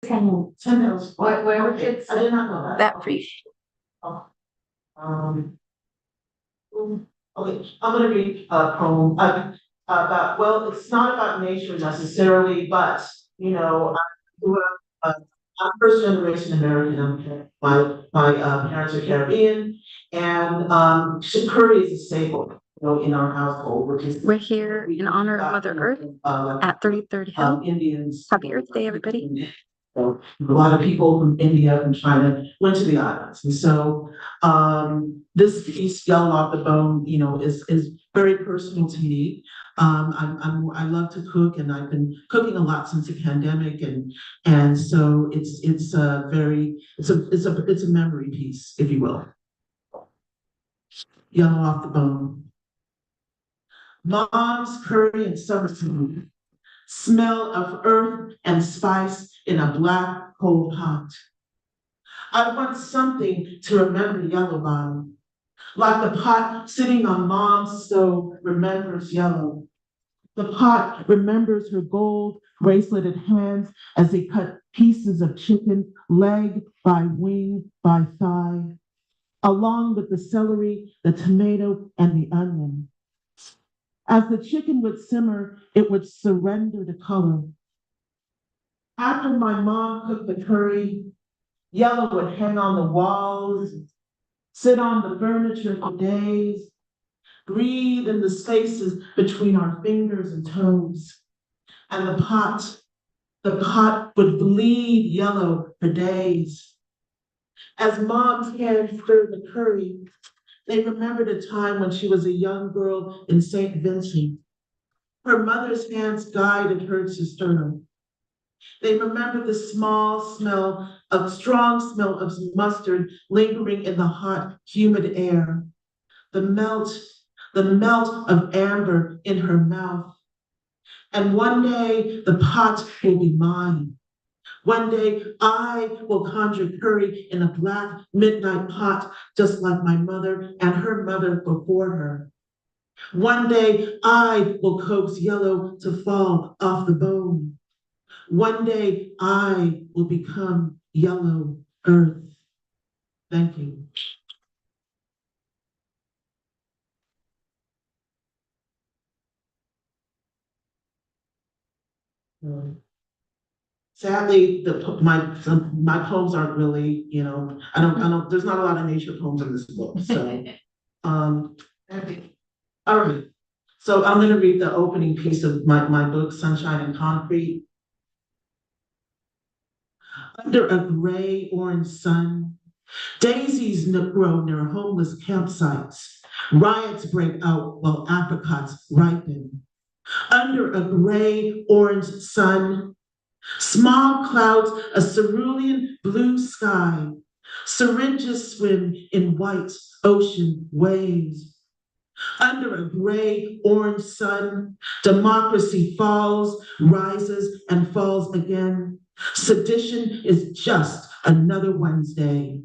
10 hills. Where Okay, it's I did not know that. that free. Oh, okay, I'm gonna read a poem, about, well, it's not about nature necessarily, but, you know, I grew up, I'm first generation American, my parents are Caribbean, and, curry is a staple, you know, in our household, which is. We're here in honor of Mother Earth at 33rd Hill. Indians. Happy Earth Day, everybody. So a lot of people from India and China went to the islands. And so this piece, Yellow Off the Bone, you know, is very personal to me. I love to cook, and I've been cooking a lot since the pandemic, and so it's a memory piece, if you will. Yellow Off the Bone. Mom's curry and summer food. Smell of earth and spice in a black coal pot. I want something to remember yellow by, like the pot sitting on mom's stove remembers yellow. The pot remembers her gold braceleted hands as they cut pieces of chicken, leg by wing by thigh, along with the celery, the tomato, and the onion. As the chicken would simmer, it would surrender to color. After my mom cooked the curry, yellow would hang on the walls, sit on the furniture for days, breathe in the spaces between our fingers and toes. And the pot would bleed yellow for days. As mom's hands stirred the curry, they remembered a time when she was a young girl in St. Vincent. Her mother's hands guided her to stir. They remembered the strong smell of mustard lingering in the hot, humid air. The melt of amber in her mouth. And one day the pot will be mine. One day I will conjure curry in a black midnight pot, just like my mother and her mother before her. One day I will coax yellow to fall off the bone. One day I will become yellow earth. Thank you. Sadly, my poems aren't really, you know, I don't, there's not a lot of nature poems in this book, so. Okay. All right, so I'm gonna read the opening piece of my book, Sunshine and Concrete. Under a gray orange sun, daisies grow near homeless campsites. Riots break out while apricots ripen. Under a gray orange sun, small clouds, a cerulean blue sky. Syringes swim in white ocean waves. Under a gray orange sun, democracy falls, rises, and falls again. Sedition is just another Wednesday.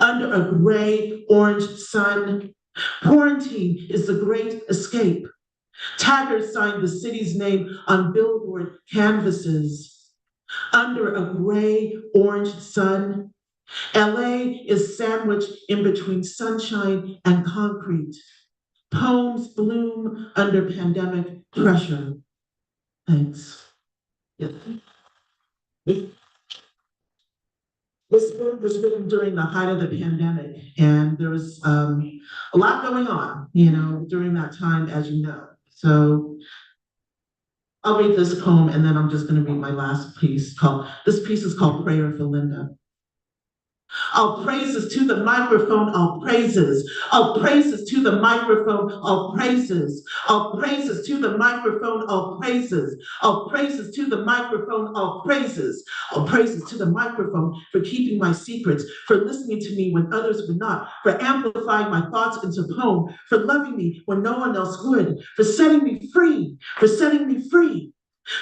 Under a gray orange sun, quarantine is the great escape. Taggart signed the city's name on billboard canvases. Under a gray orange sun, LA is sandwiched in between sunshine and concrete. Poems bloom under pandemic pressure. Thanks. Yeah. This book was written during the height of the pandemic, and there was a lot going on, you know, during that time, as you know. So I'll read this poem, and then I'm just going to read my last piece. This piece is called Prayer for Linda. All praises to the microphone, all praises. All praises to the microphone, all praises. All praises to the microphone, all praises. All praises to the microphone, all praises. All praises to the microphone for keeping my secrets, for listening to me when others would not, for amplifying my thoughts into poem, for loving me when no one else would, for setting me free, for setting me free.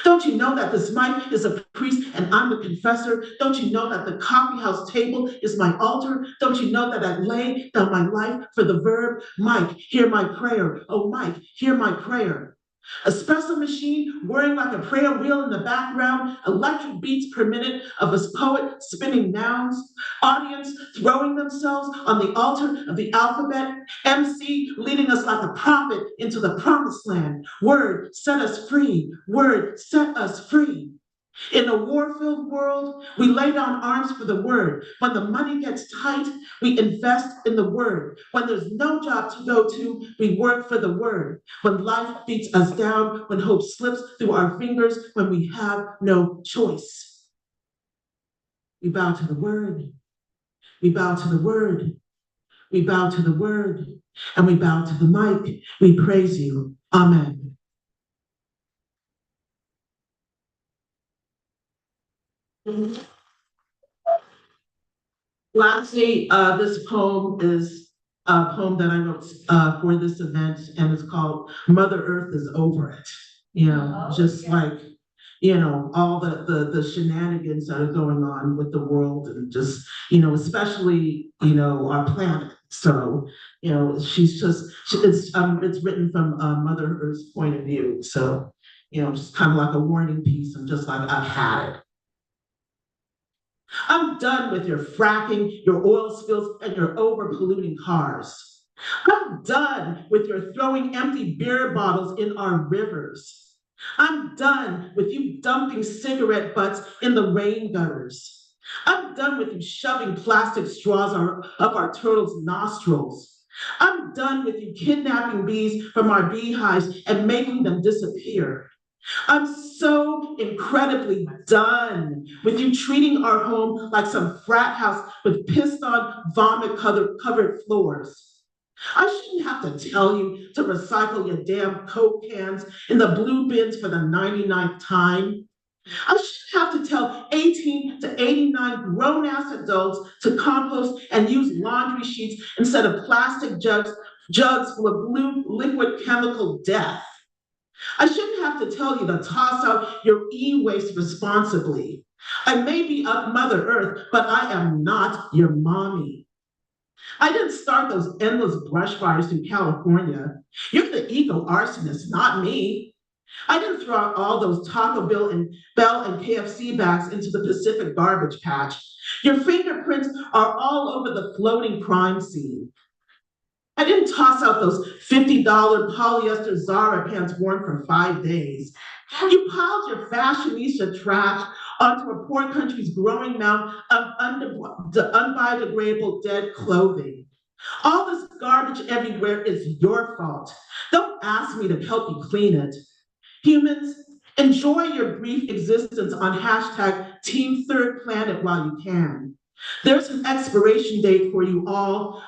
Don't you know that this mic is a priest and I'm the confessor? Don't you know that the coffeehouse table is my altar? Don't you know that I lay down my life for the verb? Mike, hear my prayer. Oh, Mike, hear my prayer. Espresso machine whirring like a prayer wheel in the background, electric beats per minute of a poet spinning nouns, audience throwing themselves on the altar of the alphabet, MC leading us like a prophet into the promised land. Word, set us free. Word, set us free. In a war-filled world, we lay down arms for the word. When the money gets tight, we invest in the word. When there's no job to go to, we work for the word. When life beats us down, when hope slips through our fingers, when we have no choice. We bow to the word. We bow to the word. We bow to the word. And we bow to the mic. We praise you. Amen. Lastly, this poem is a poem that I wrote for this event, and it's called Mother Earth is Over It. You know, just like, you know, all the shenanigans that are going on with the world and just, you know, especially, you know, our planet. So, you know, it's written from Mother Earth's point of view. So, you know, just kind of like a warning piece. I'm just like, I've had it. I'm done with your fracking, your oil spills, and your over-polluting cars. I'm done with your throwing empty beer bottles in our rivers. I'm done with you dumping cigarette butts in the rain gutters. I'm done with you shoving plastic straws up our turtles' nostrils. I'm done with you kidnapping bees from our beehives and making them disappear. I'm so incredibly done with you treating our home like some frat house with pissed on vomit covered floors. I shouldn't have to tell you to recycle your damn Coke cans in the blue bins for the 99th time. I shouldn't have to tell 18 to 89 grown-ass adults to compost and use laundry sheets instead of plastic jugs full of blue liquid chemical death. I shouldn't have to tell you to toss out your e-waste responsibly. I may be of Mother Earth, but I am not your mommy. I didn't start those endless brush fires in California. You're the eco-arsonist, not me. I didn't throw out all those Taco Bell and KFC bags into the Pacific garbage patch. Your fingerprints are all over the floating crime scene. I didn't toss out those $50 polyester Zara pants worn for 5 days. You piled your fashionista trash onto a poor country's growing mound of unbiodegradable dead clothing. All this garbage everywhere is your fault. Don't ask me to help you clean it. Humans, enjoy your brief existence on hashtag Team Third Planet while you can. There's an expiration date for you all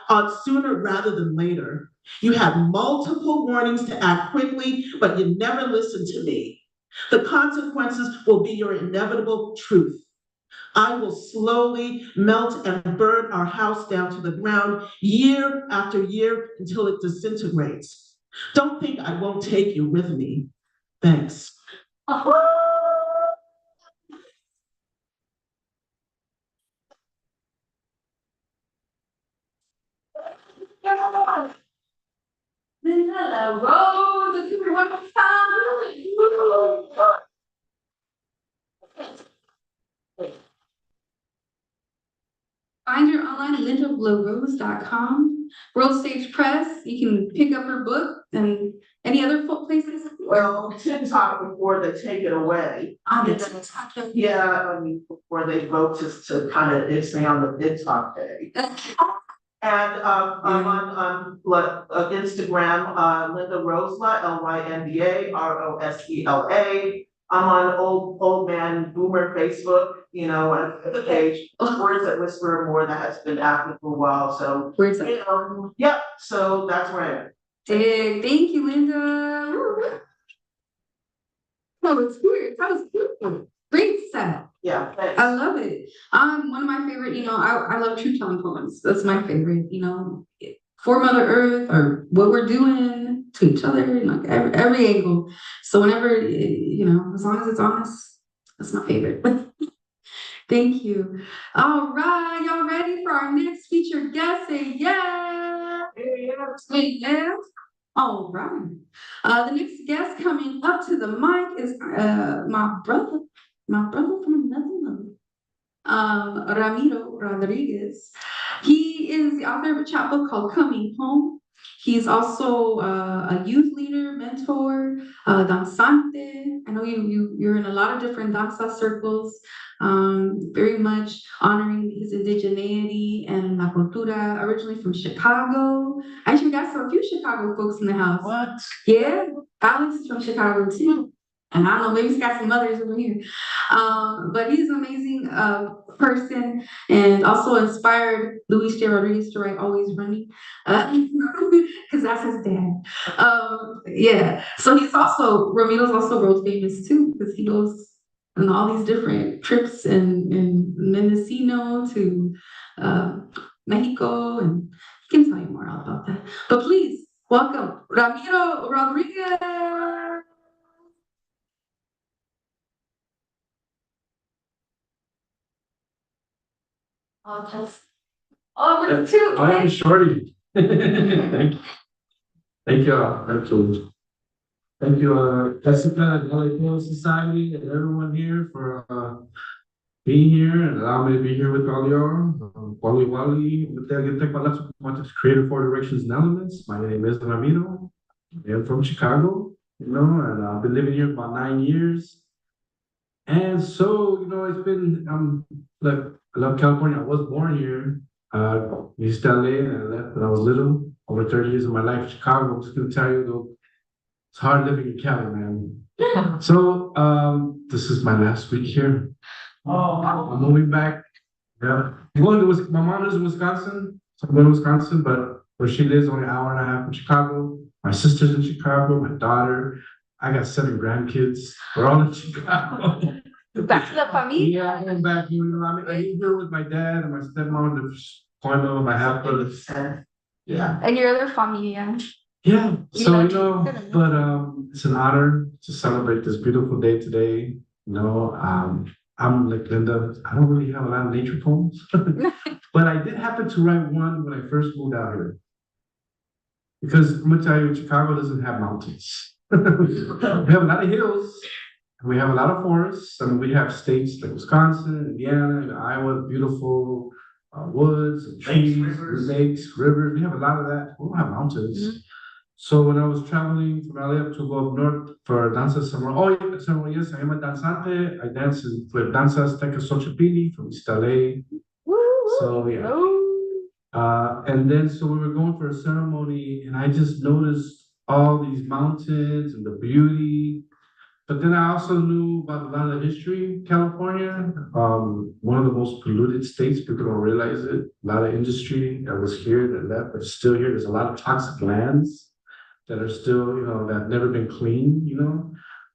sooner rather than later. You had multiple warnings to act quickly, but you never listened to me. The consequences will be your inevitable truth. I will slowly melt and burn our house down to the ground year after year until it disintegrates. Don't think I won't take you with me. Thanks. Manila Road, the one Find her online at lindalarose.com. World Stage Press, you can pick up her book and any other places. Well, TikTok before they take it away. On the TikTok. Yeah, I mean, before they vote to kind of expand on the TikTok day. And I'm on Instagram, Linda Rosela, LYNDA, ROSELA. I'm on old man boomer Facebook, you know, and the page, Words That Whisper More, that has been active for a while. So, Words That you know, yep. So that's where I am. Thank you, Linda. That was weird. That was beautiful. Great setup. Yeah, thanks. I love it. One of my favorite, you know, I love truth telling poems. That's my favorite, you know, for Mother Earth or what we're doing to each other, like every angle. So whenever, you know, as long as it's honest, that's my favorite. Thank you. All right, y'all ready for our next featured guest? Say yeah. Yeah. Say yeah. All right. The next guest coming up to the mic is my brother from another mother, Ramiro Rodriguez. He is the author of a chapbook called Coming Home. He's also a youth leader, mentor, danzante. I know you're in a lot of different danza circles, very much honoring his indigeneity and la cultura, originally from Chicago. Actually, we got a few Chicago folks in the house. What? Yeah, Alex is from Chicago too. And I don't know, maybe he's got some others over here. But he's an amazing person and also inspired Luis J. Rodriguez to write Always Running, because that's his dad. Yeah, so Ramiro's also world famous too, because he goes on all these different trips in Mendocino to Mexico, and he can tell you more about that. But please, welcome Ramiro Rodriguez. Oh, just we're too. I am Shorty. Thank you. Thank you. Absolutely. Thank you, Jessica, and LA Film Society, and everyone here for being here and allowing me to be here with all y'all. Wally Wally, with that, Creative Four Directions and Elements. My name is Ramiro. I am from Chicago, and I've been living here about 9 years. And so, it's been, like, I love California. I was born here. East LA, and I left when I was little. Over 30 years of my life in Chicago. I'm just gonna tell you, though, it's hard living in Cali, man. So, this is my last week here. I'm moving back. Yeah. My mom lives in Wisconsin, so I'm going to Wisconsin, but where she lives, only an hour and a half from Chicago. My sister's in Chicago, my daughter. I got 7 grandkids. We're all in Chicago. Back to the family. Yeah, I'm back. I'm here with my dad and my stepmom, the point of my half brothers. Yeah. And your other familia. Yeah. So Yeah. but it's an honor to celebrate this beautiful day today. I'm like Linda. I don't really have a lot of nature poems, but I did happen to write one when I first moved out here. Because I'm gonna tell you, Chicago doesn't have mountains. We have a lot of hills. We have a lot of forests. I mean, we have states like Wisconsin, Indiana, Iowa, beautiful woods, and trees, lakes, rivers. We have a lot of that. We don't have mountains. Mm-hmm. So when I was traveling from LA to go up north for danza summer, yes, I am a danzante. I dance in Danza Azteca Xochipilli from East LA. Woo! So yeah. And then so we were going for a ceremony, and I just noticed all these mountains and the beauty. But then I also knew about a lot of history in California. One of the most polluted states, people don't realize it. A lot of industry that was here that left, but still here. There's a lot of toxic lands that are still, that have never been cleaned,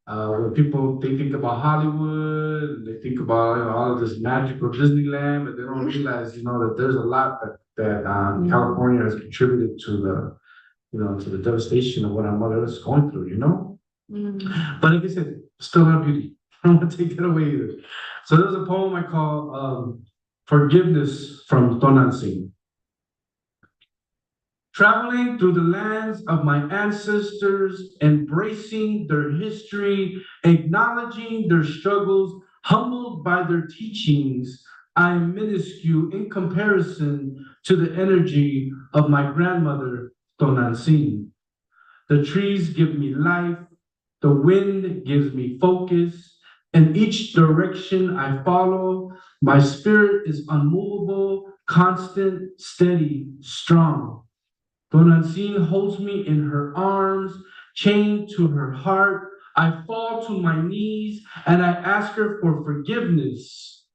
when people, they think about Hollywood, and they think about all of this magical Disneyland, but they don't realize, that there's a lot that California has contributed to the devastation of what our mother is going through, But like I said, still have beauty. I don't want to take that away either. So there's a poem I call Forgiveness from Tonantzin. Traveling through the lands of my ancestors, embracing their history, acknowledging their struggles, humbled by their teachings, I am minuscule in comparison to the energy of my grandmother, Tonantzin. The trees give me life, the wind gives me focus. In each direction I follow, my spirit is unmovable, constant, steady, strong. Tonantzin holds me in her arms, chained to her heart. I fall to my knees and I ask her for forgiveness.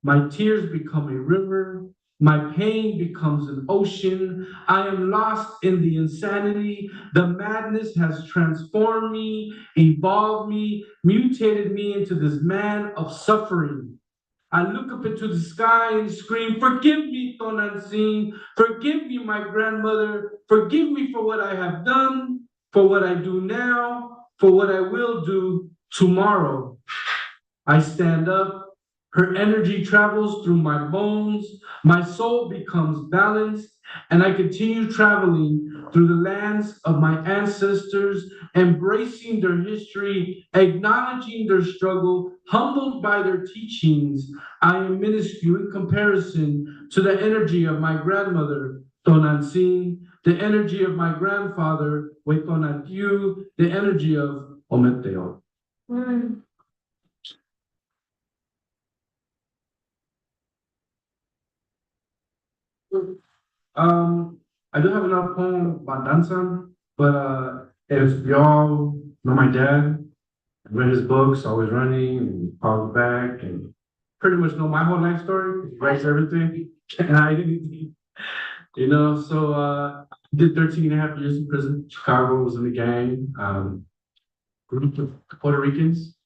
My tears become a river. My pain becomes an ocean. I am lost in the insanity. The madness has transformed me, evolved me, mutated me into this man of suffering. I look up into the sky and scream, forgive me, Tonantzin. Forgive me, my grandmother. Forgive me for what I have done, for what I do now, for what I will do tomorrow. I stand up, Her energy travels through my bones, my soul becomes balanced, and I continue traveling through the lands of my ancestors, embracing their history, acknowledging their struggle, humbled by their teachings. I am minuscule in comparison to the energy of my grandmother, Tonantzin, the energy of my grandfather, Huetonatiuh, the energy of Ometeotl. I do have another poem about danza, but if y'all know my dad, read his books, always running and calls back, and pretty much know my whole life story. He writes everything, and I didn't, So did 13 and a half years in prison. Chicago, was in the gang. Group of Puerto Ricans.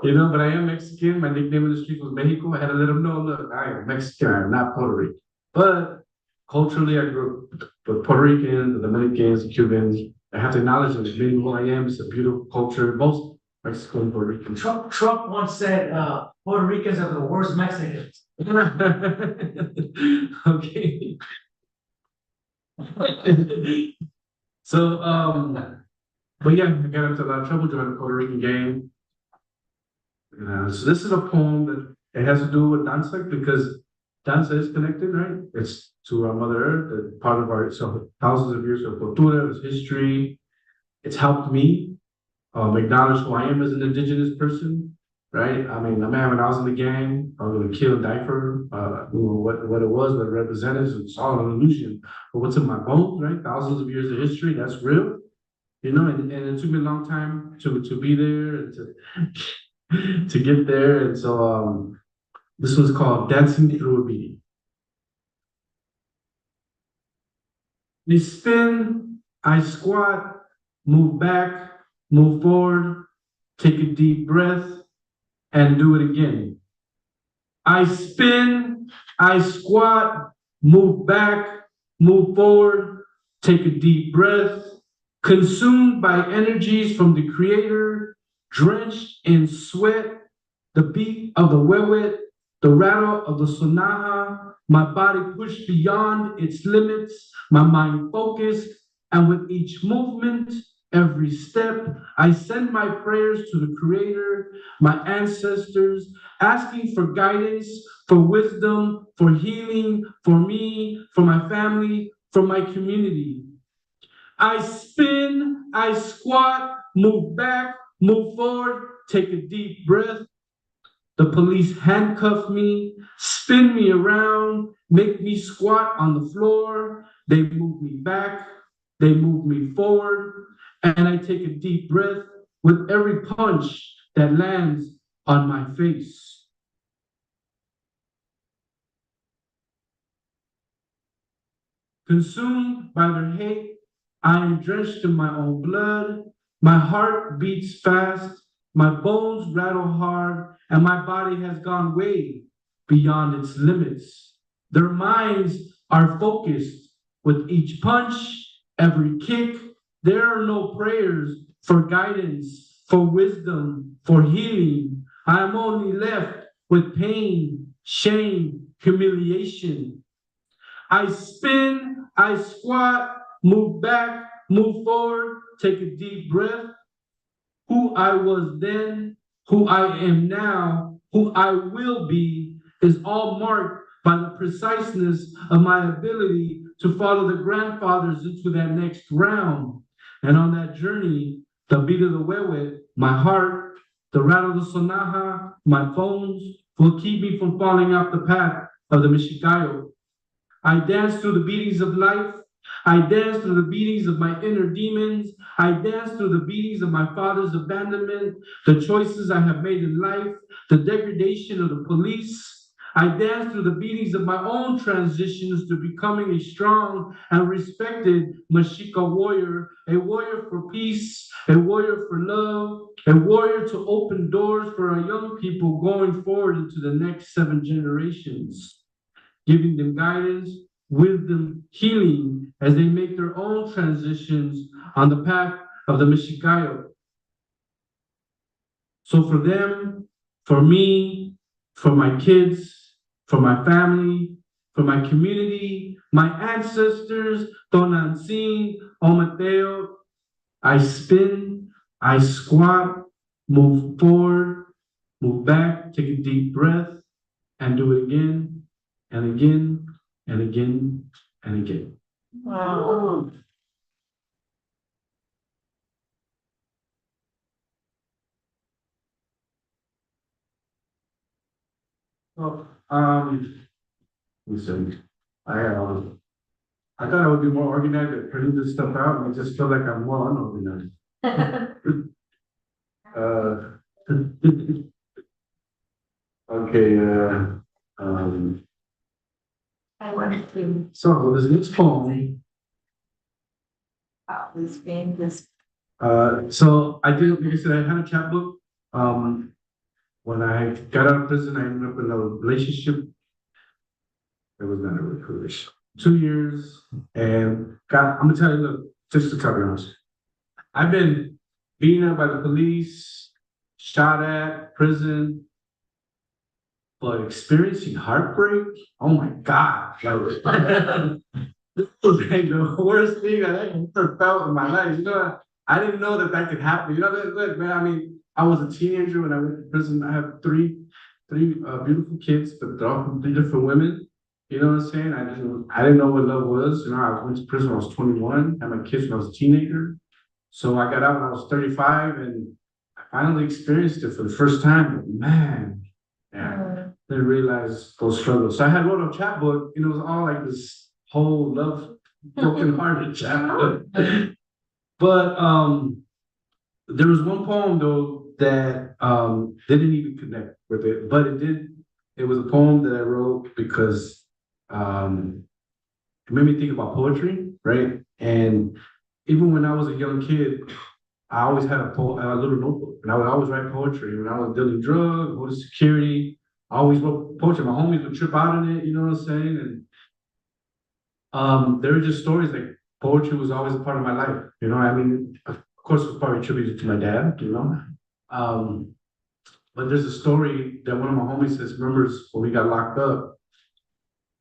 But I am Mexican. My nickname in the streets was Mexico. I had to let them know, look, I am Mexican, I'm not Puerto Rican. But culturally, I grew up with Puerto Ricans, the Dominicans, the Cubans. I have to acknowledge that being who I am, it's a beautiful culture, both Mexico and Puerto Rican. Trump once said, Puerto Ricans are the worst Mexicans. Okay. So, but yeah, I got into a lot of trouble during the Puerto Rican game. So this is a poem that it has to do with danza because danza is connected, right? It's to our Mother Earth, part of our thousands of years of cultura, its history. It's helped me acknowledge who I am as an indigenous person, right? I mean, when I was in the gang, I was going to kill and die for what it was, what it represented. It's all an illusion. But what's in my bones, right? Thousands of years of history, that's real. And it took me a long time to be there and to get there. And so this was called Dancing Through a Beating. We spin, I squat, move back, move forward, take a deep breath, and do it again. I spin, I squat, move back, move forward, take a deep breath, consumed by energies from the Creator, drenched in sweat, the beat of the wewet, the rattle of the sonaja, my body pushed beyond its limits, my mind focused, and with each movement, every step, I send my prayers to the Creator, my ancestors, asking for guidance, for wisdom, for healing, for me, for my family, for my community. I spin, I squat, move back, move forward, take a deep breath. The police handcuff me, spin me around, make me squat on the floor. They move me back, they move me forward, and I take a deep breath with every punch that lands on my face. Consumed by their hate, I am drenched in my own blood. My heart beats fast, my bones rattle hard, and my body has gone way beyond its limits. Their minds are focused with each punch, every kick. There are no prayers for guidance, for wisdom, for healing. I am only left with pain, shame, humiliation. I spin, I squat, move back, move forward, take a deep breath. Who I was then, who I am now, who I will be, is all marked by the preciseness of my ability to follow the grandfathers into that next round. And on that journey, the beat of the wewet, my heart, the rattle of the sonaja, my bones, will keep me from falling off the path of the Michigayo. I dance through the beatings of life. I dance through the beatings of my inner demons. I dance through the beatings of my father's abandonment, the choices I have made in life, the degradation of the police. I dance through the beatings of my own transitions to becoming a strong and respected Mexica warrior, a warrior for peace, a warrior for love, a warrior to open doors for our young people going forward into the next 7 generations, giving them guidance, wisdom, healing as they make their own transitions on the path of the Michigayo. So for them, for me, for my kids, for my family, for my community, my ancestors, Don Ancin, Omateo. I spin, I squat, move forward, move back, take a deep breath, and do it again, and again, and again, and again. Wow. Oh, let me see. I thought I would be more organized at printing this stuff out, and I just feel like I'm more unorganized. Uh, okay, I went to, so this next poem, this game, this, so I did, like I said, I had a chapbook. When I got out of prison, I ended up in a relationship. It was not a really cool relationship. 2 years, and God, I'm gonna tell you, look, just to be honest, I've been beaten up by the police, shot at, prison, but experiencing heartbreak, oh my God, like, this was like the worst thing that I ever felt in my life. You know, I didn't know that that could happen. You know, look, man, I mean, I was a teenager when I went to prison. I have three beautiful kids, but they're all from 3 different women. You know what I'm saying? I didn't know what love was. You know, I went to prison when I was 21, had my kids when I was a teenager. So I got out when I was 35, and I finally experienced it for the first time. But man, yeah, didn't realize those struggles. So I had wrote a chapbook, and it was all like this whole love, broken-hearted chapbook. But there was one poem though that didn't even connect with it, but it did. It was a poem that I wrote because it made me think about poetry, right? And even when I was a young kid, I always had a little notebook, and I would always write poetry. When I was dealing drugs, going to security, I always wrote poetry. My homies would trip out in it, you know what I'm saying? And there were just stories like poetry was always a part of my life. You know, I mean, of course, it was probably attributed to my dad, you know. But there's a story that one of my homies says remembers when we got locked up,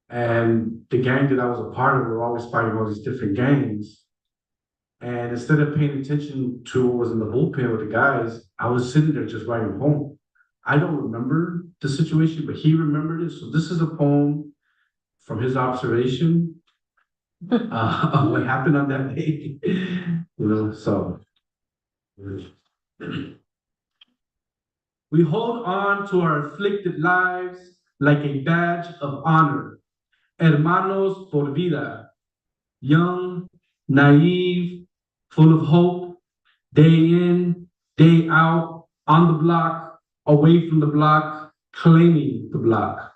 and the gang that I was a part of were always fighting all these different gangs. And instead of paying attention to what was in the bullpen with the guys, I was sitting there just writing a poem. I don't remember the situation, but he remembered it. So this is a poem from his observation of what happened on that day. You know, so we hold on to our afflicted lives like a badge of honor. Hermanos por vida, young, naive, full of hope, day in, day out, on the block, away from the block, claiming the block.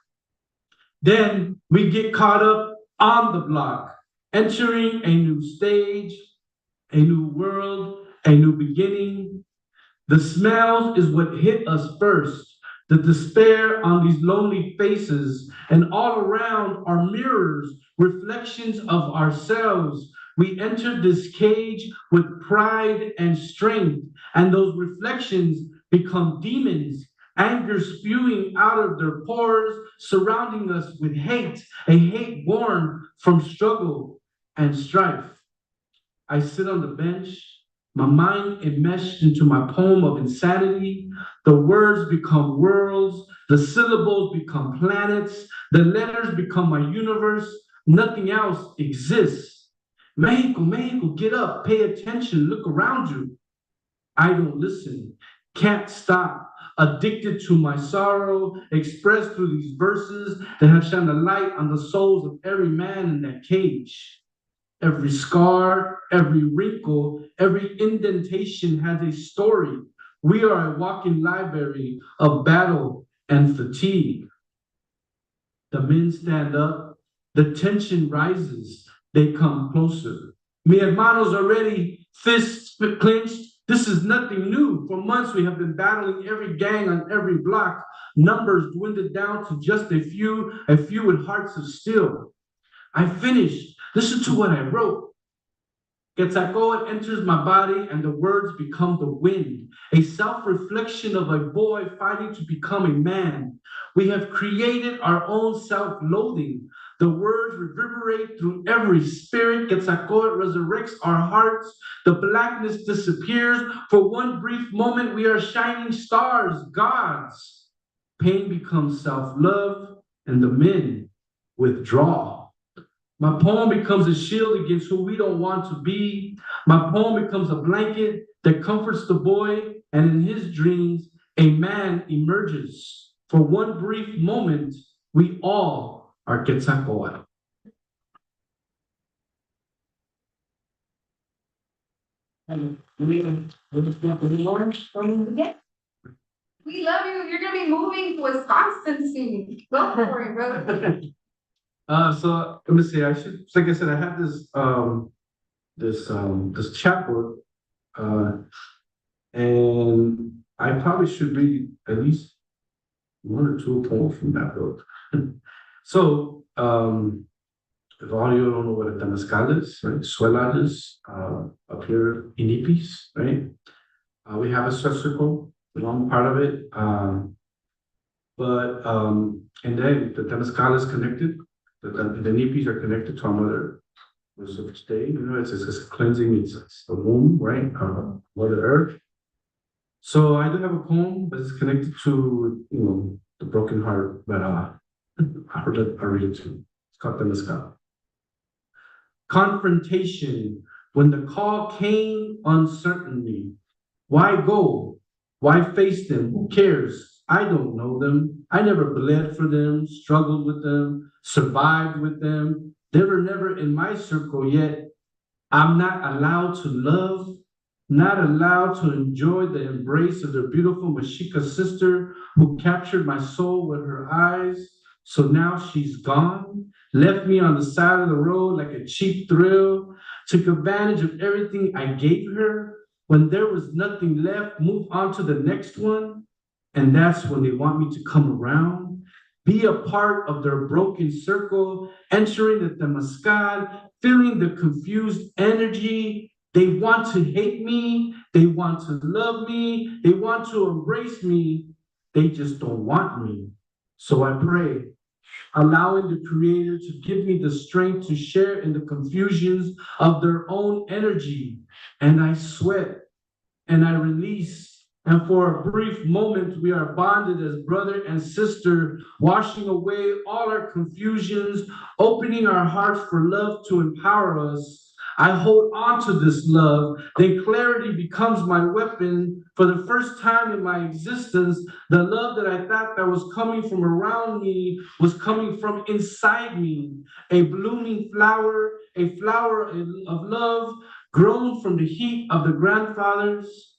Then we get caught up on the block, entering a new stage, a new world, a new beginning. The smells is what hit us first. The despair on these lonely faces, and all around are mirrors, reflections of ourselves. We entered this cage with pride and strength, and those reflections become demons, anger spewing out of their pores, surrounding us with hate, a hate born from struggle and strife. I sit on the bench, my mind enmeshed into my poem of insanity. The words become worlds, the syllables become planets, the letters become my universe. Nothing else exists. Mexico, Mexico, get up, pay attention, look around you. I don't listen, can't stop, addicted to my sorrow, expressed through these verses that have shined a light on the souls of every man in that cage. Every scar, every wrinkle, every indentation has a story. We are a walking library of battle and fatigue. The men stand up, the tension rises, they come closer. Mi hermanos are ready, fists clenched. This is nothing new. For months we have been battling every gang on every block. Numbers dwindled down to just a few with hearts of steel. I finished. Listen to what I wrote. Quetzalcoatl enters my body and the words become the wind, a self-reflection of a boy fighting to become a man. We have created our own self-loathing. The words reverberate through every spirit. Quetzalcoatl resurrects our hearts. The blackness disappears. For one brief moment, we are shining stars, gods. Pain becomes self-love, and the men withdraw. My poem becomes a shield against who we don't want to be. My poem becomes a blanket that comforts the boy, and in his dreams, a man emerges. For one brief moment, we all are Quetzalcoatl. We love you. You're gonna be moving to Wisconsin soon. Go for it, brother. So let me see. I should, like I said, I have this chapbook, and I probably should read at least one or two poems from that book. So, if all you don't know what a temazcal is, right? Suela is up here in Ipis, right? We have a sweat circle, one part of it, and then the temazcal is connected. The nipis are connected to our mother. So each day, you know, it's cleansing, it's the womb, right? Mother Earth. So I do have a poem, but it's connected to, you know, the broken heart, but I read it too. It's called Temazcal. Confrontation. When the call came uncertainly, why go? Why face them? Who cares? I don't know them. I never bled for them, struggled with them, survived with them. They were never in my circle yet. I'm not allowed to love, not allowed to enjoy the embrace of their beautiful Mexica sister who captured my soul with her eyes. So now she's gone, left me on the side of the road like a cheap thrill, took advantage of everything I gave her. When there was nothing left, move on to the next one. And that's when they want me to come around, be a part of their broken circle, entering the temazcal, feeling the confused energy. They want to hate me, they want to love me, they want to embrace me, they just don't want me. So I pray, allowing the Creator to give me the strength to share in the confusions of their own energy. And I sweat and I release. And for a brief moment, we are bonded as brother and sister, washing away all our confusions, opening our hearts for love to empower us. I hold on to this love. Then clarity becomes my weapon. For the first time in my existence, the love that I thought that was coming from around me was coming from inside me. A blooming flower, a flower of love, grown from the heat of the grandfathers.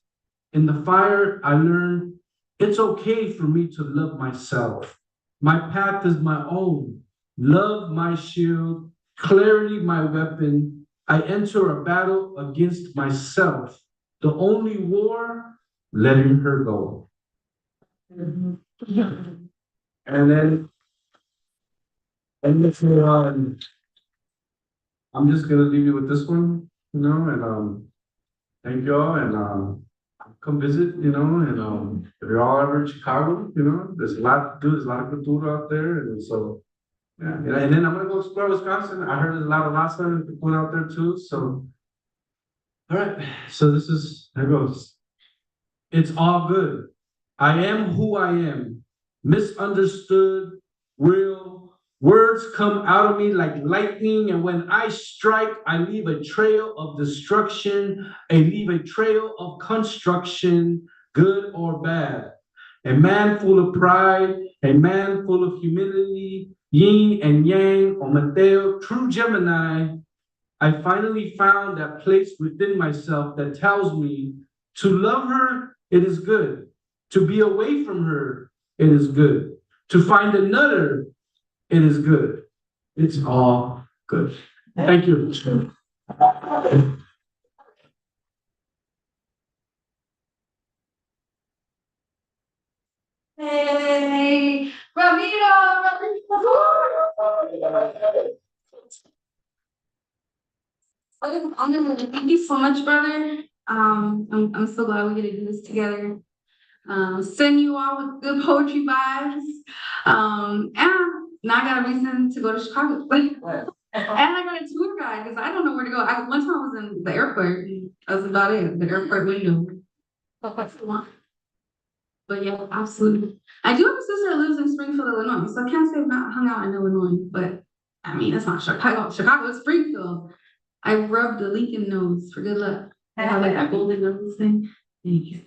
In the fire, I learned it's okay for me to love myself. My path is my own. Love my shield, clarity my weapon. I enter a battle against myself. The only war, letting her go. And then, I'm just gonna leave you with this one, you know, and thank y'all, and come visit, you know, and if you're all ever in Chicago, you know, there's a lot to do, there's a lot of cultura out there, and so, yeah, and then I'm gonna go explore Wisconsin. I heard there's a lot of Lhasa people out there too, so. All right, so there goes. It's all good. I am who I am, misunderstood, real. Words come out of me like lightning, and when I strike, I leave a trail of destruction. I leave a trail of construction, good or bad. A man full of pride, a man full of humility, yin and yang, or Mateo, true Gemini. I finally found that place within myself that tells me to love her, it is good. To be away from her, it is good. To find another, it is good. It's all good. Thank you. Hey, Ramiro! Thank you so much, brother. I'm so glad we get to do this together. Send you all with good poetry vibes. And now I got a reason to go to Chicago. And I got a tour guide because I don't know where to go. One time I was in the airport. And that was about it. The airport window. But yeah, absolutely. I do have a sister that lives in Springfield, Illinois, so I can't say I've not hung out in Illinois, but I mean, it's not Chicago. Chicago is Springfield. I rubbed the Lincoln nose for good luck. I have like that golden nose thing. Anyways.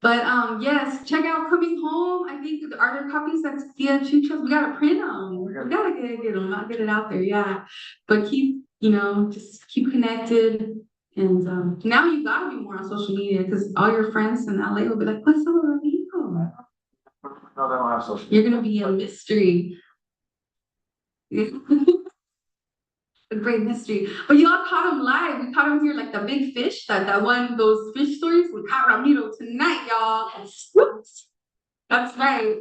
But yes, check out Coming Home. I think are there copies that's via Chuchos? We gotta print them. We gotta get them. I'll get it out there, yeah. But keep, just keep connected. And now you gotta be more on social media because all your friends in LA will be like, what's up with Ramiro? No, they don't have social. You're gonna be a mystery. A great mystery. But y'all caught him live. We caught him here like the big fish, that one, those fish stories. We caught Ramiro tonight, y'all. That's right.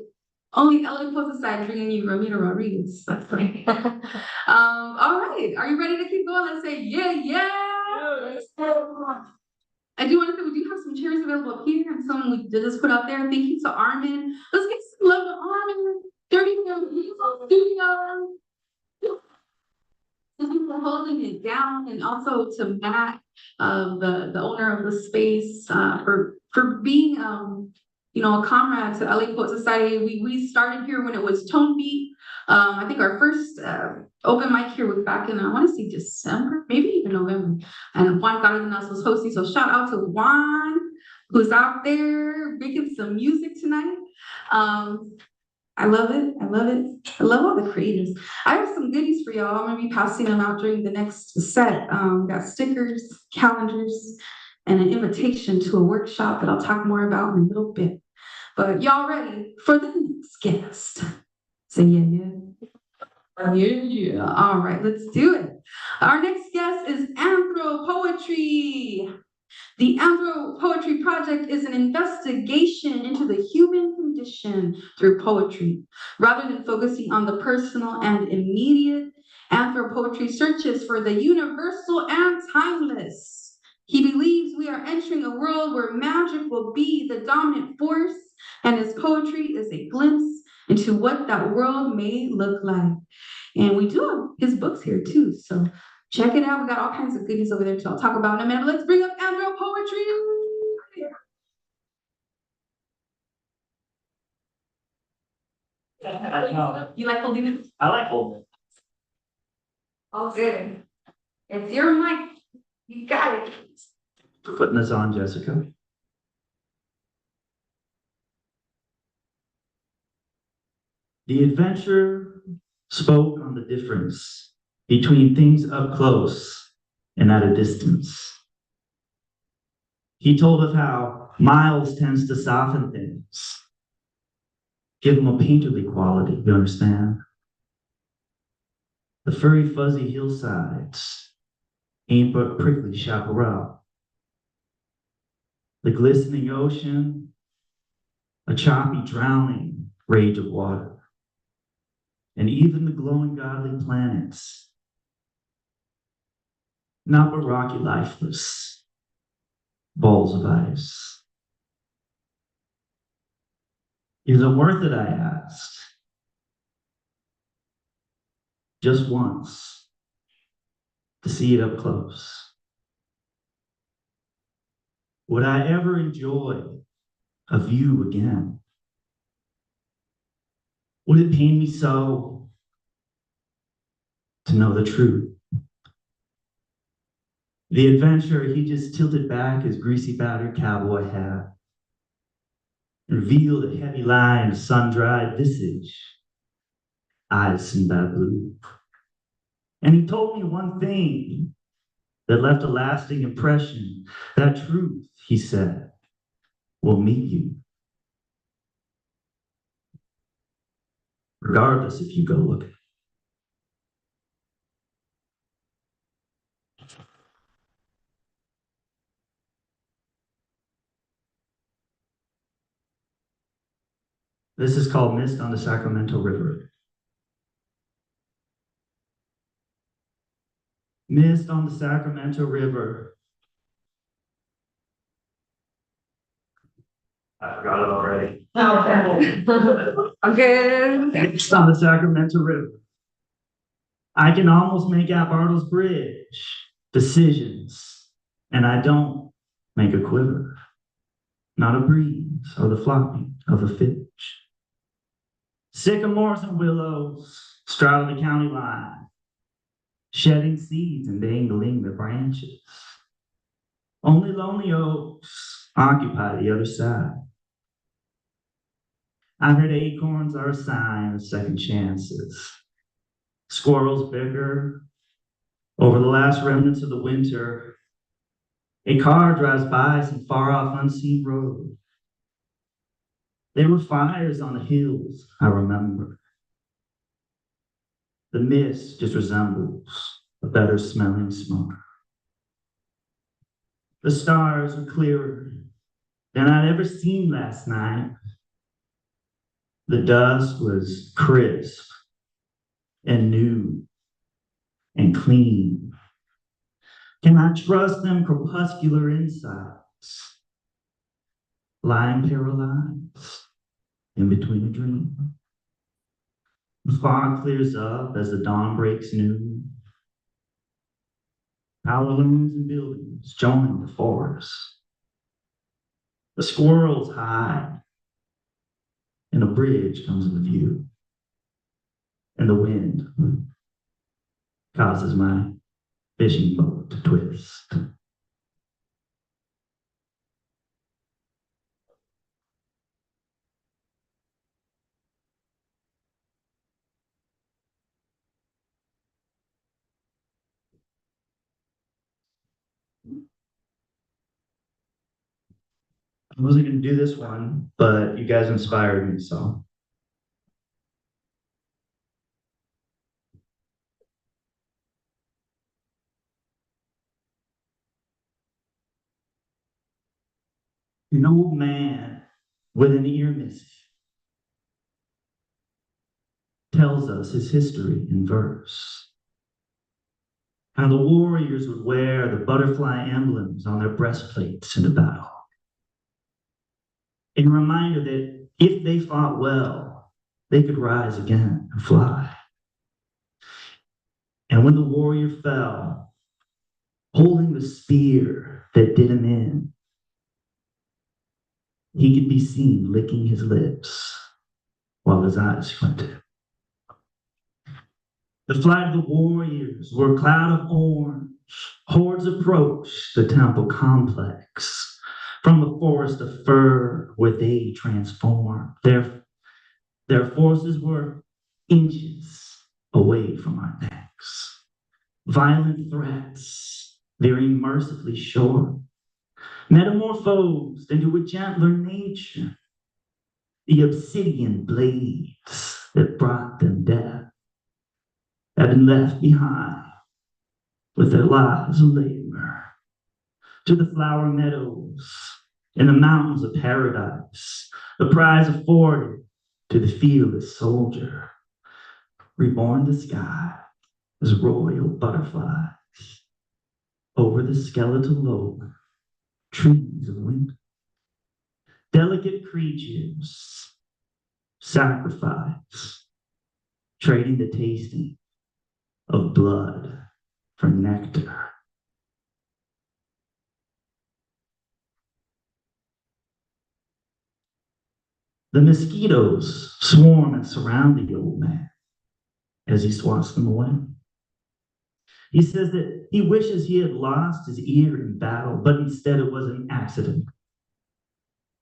Only LA Post aside bringing you Ramiro Rodriguez. That's right. All right. Are you ready to keep going? Let's say yeah. I do want to say we do have some chairs available up here and some we just put out there. Thank you to Armin. Let's get some love to Armin. 30 studio. Thank you for holding it down, and also to Matt, the owner of the space, for being a comrade to LA Poet Society. We started here when it was Tone Beat. I think our first open mic here was back in I want to say December, maybe even November. And Juan Cardenas was hosting. So shout out to Juan, who's out there making some music tonight. I love it. I love all the creatives. I have some goodies for y'all. I'm gonna be passing them out during the next set. Got stickers, calendars, and an invitation to a workshop that I'll talk more about in a little bit. But y'all ready for the next guest? Say yeah. All right, let's do it. Our next guest is Anthro Poetry. The Anthro Poetry Project is an investigation into the human condition through poetry. Rather than focusing on the personal and immediate, Anthro Poetry searches for the universal and timeless. He believes we are entering a world where magic will be the dominant force, and his poetry is a glimpse into what that world may look like. And we do have his books here too, so check it out. We got all kinds of goodies over there too. I'll talk about in a minute. Let's bring up Anthro Poetry. You like holding it? I like holding it. Oh, good. It's your mic. You got it. Putting this on, Jessica. The adventurer spoke on the difference between things up close and at a distance. He told of how miles tends to soften things, give them a painterly quality, you understand? The furry, fuzzy hillsides ain't but prickly chaparral. The glistening ocean, a choppy, drowning rage of water. And even the glowing godly planets, not but rocky, lifeless balls of ice. Is it worth it, I asked? Just once, to see it up close. Would I ever enjoy a view again? Would it pain me so to know the truth? The adventurer, he just tilted back his greasy battered cowboy hat, revealed a heavy line of sun-dried visage, eyes seen by blue. And he told me one thing that left a lasting impression. That truth, he said, will meet you. Regardless if you go looking. This is called Mist on the Sacramento River. Mist on the Sacramento River. I forgot it already. Again. Mist on the Sacramento River. I can almost make out Bartle's Bridge. Decisions. And I don't make a quiver. Not a breeze or the flopping of a finch. Sycamores and willows straddle the county line, shedding seeds and dangling their branches. Only lonely oaks occupy the other side. I heard acorns are a sign of second chances. Squirrels bicker over the last remnants of the winter. A car drives by some far-off unseen road. There were fires on the hills, I remember. The mist just resembles a better smelling smoke. The stars were clearer than I'd ever seen last night. The dust was crisp and new and clean. Can I trust them crepuscular insights? Lying paralyzed in between a dream. The fog clears up as the dawn breaks noon. Power looms and buildings join the forest. The squirrels hide, and a bridge comes into view. And the wind causes my fishing boat to twist. I wasn't going to do this one, but you guys inspired me, so. An old man with an ear missing tells us his history in verse. How the warriors would wear the butterfly emblems on their breastplates in the battle. A reminder that if they fought well, they could rise again and fly. And when the warrior fell, holding the spear that did him in, he could be seen licking his lips while his eyes squinted. The flight of the warriors were a cloud of orange. Hordes approached the temple complex from the forest of fir where they transformed. Their forces were inches away from our necks. Violent threats, veering mercifully short, metamorphosed into a gentler nature. The obsidian blades that brought them death had been left behind with their lives a labor. To the flower meadows and the mountains of paradise, the prize afforded to the fearless soldier, reborn the sky as royal butterflies over the skeletal lobe, trees of winter. Delicate creatures sacrifice, trading the tasting of blood for nectar. The mosquitoes swarm and surround the old man as he swats them away. He says that he wishes he had lost his ear in battle, but instead it was an accident.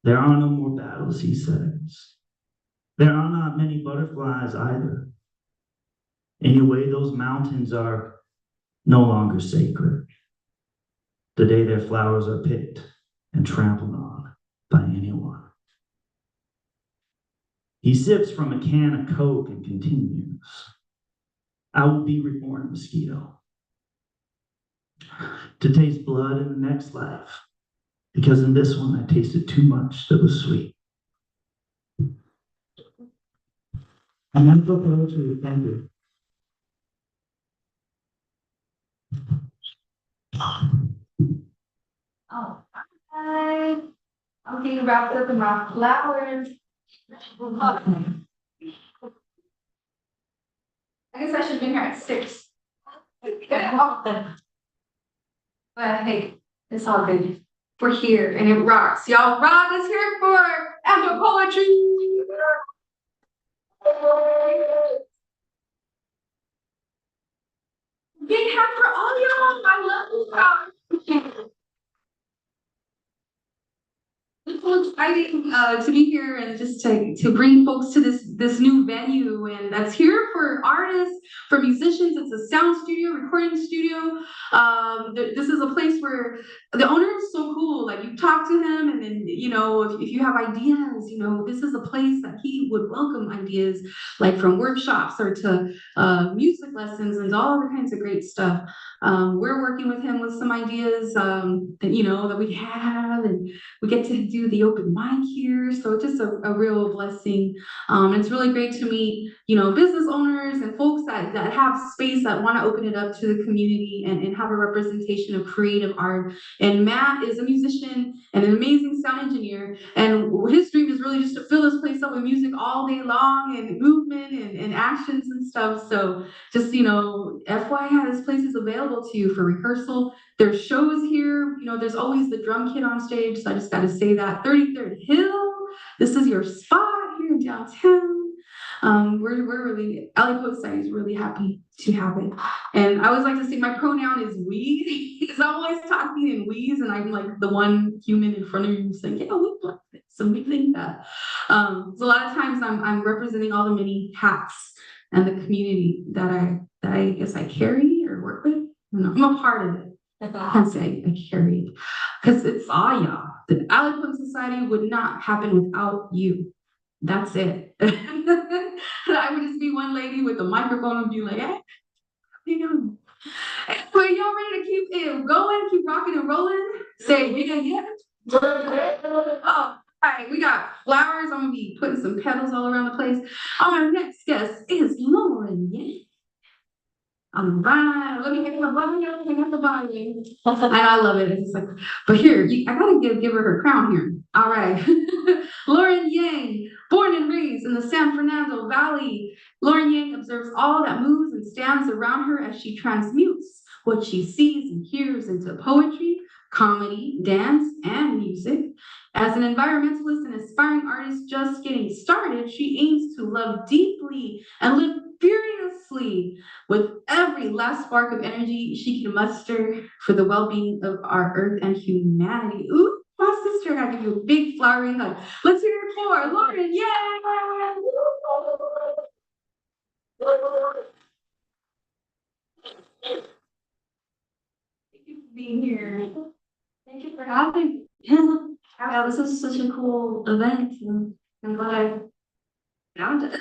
There are no more battles, he says. There are not many butterflies either. Anyway, those mountains are no longer sacred. The day their flowers are picked and trampled on by anyone. He sips from a can of Coke and continues. I will be reborn, mosquito, to taste blood in the next life, because in this one I tasted too much that was sweet. I'm going to go to you. Thank you. morning. I'm getting wrapped up in my flowers. I guess I should have been here at 6. But hey, it's all good. We're here and it rocks. Y'all rock is here for After Poetry. Big hat for all y'all. I love y'all. It's so exciting to be here and just to bring folks to this new venue, and that's here for artists, for musicians. It's a sound studio, recording studio. This is a place where the owner is so cool. Like, you talk to him, and then if you have ideas, this is a place that he would welcome ideas, like from workshops or to music lessons and all other kinds of great stuff. We're working with him with some ideas that we have, and we get to do the open mic here, so it's just a real blessing. It's really great to meet, business owners and folks that have space, that want to open it up to the community and have a representation of creative art. And Matt is a musician and an amazing sound engineer, and his dream is really just to fill this place up with music all day long, and movement and actions and stuff. So just, FYI, this place is available to you for rehearsal. There's shows here, there's always the drum kit on stage, so I just got to say that. 33rd Hill, this is your spot here in downtown. We're really, LA Poet Society is really happy to have it. And I always like to say my pronoun is we, because I'm always talking in we's, and I'm like the one human in front of you saying, yeah, we like this, so we think that. So a lot of times I'm representing all the many hats and the community that I guess I carry or work with. I'm a part of it. I can't say I carry it, because it's all y'all. The LA Poet Society would not happen without you. That's it. I would just be one lady with a microphone and be like, hey, anyway, y'all ready to keep it going, keep rocking and rolling? Say, yeah. Oh, all right, we got flowers. I'm gonna be putting some petals all around the place. Our next guest is Lauren Yang. All right, let me get my volume. I got the volume. And I love it. It's just like, but here, I gotta give her crown here. All right. Lauren Yang, born and raised in the San Fernando Valley, Lauren Yang observes all that moves and stands around her as she transmutes what she sees and hears into poetry, comedy, dance, and music. As an environmentalist and aspiring artist just getting started, she aims to love deeply and live furiously with every last spark of energy she can muster for the well-being of our earth and humanity. Ooh, my sister, I give you a big flowery hug. Let's hear it for Lauren. Yay! Thank you for being here. Thank you for having me. Yeah, this is such a cool event, and I'm glad I found it.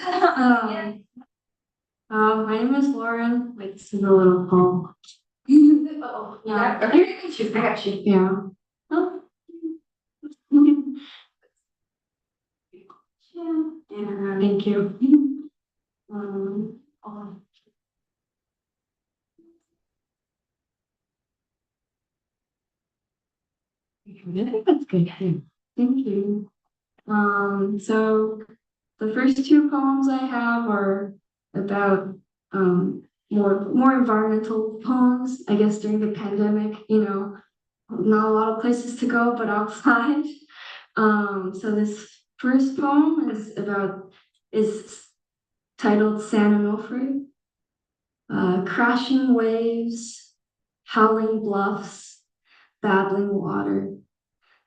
My name is Lauren. Wait, this is a little poem. Oh, yeah. I got you. Yeah. Oh. Yeah, thank you. Oh. That's good. Thank you. So the first 2 poems I have are about more environmental poems. I guess during the pandemic, not a lot of places to go but outside. So this first poem is titled San Onofre. Crashing waves, howling bluffs, babbling water,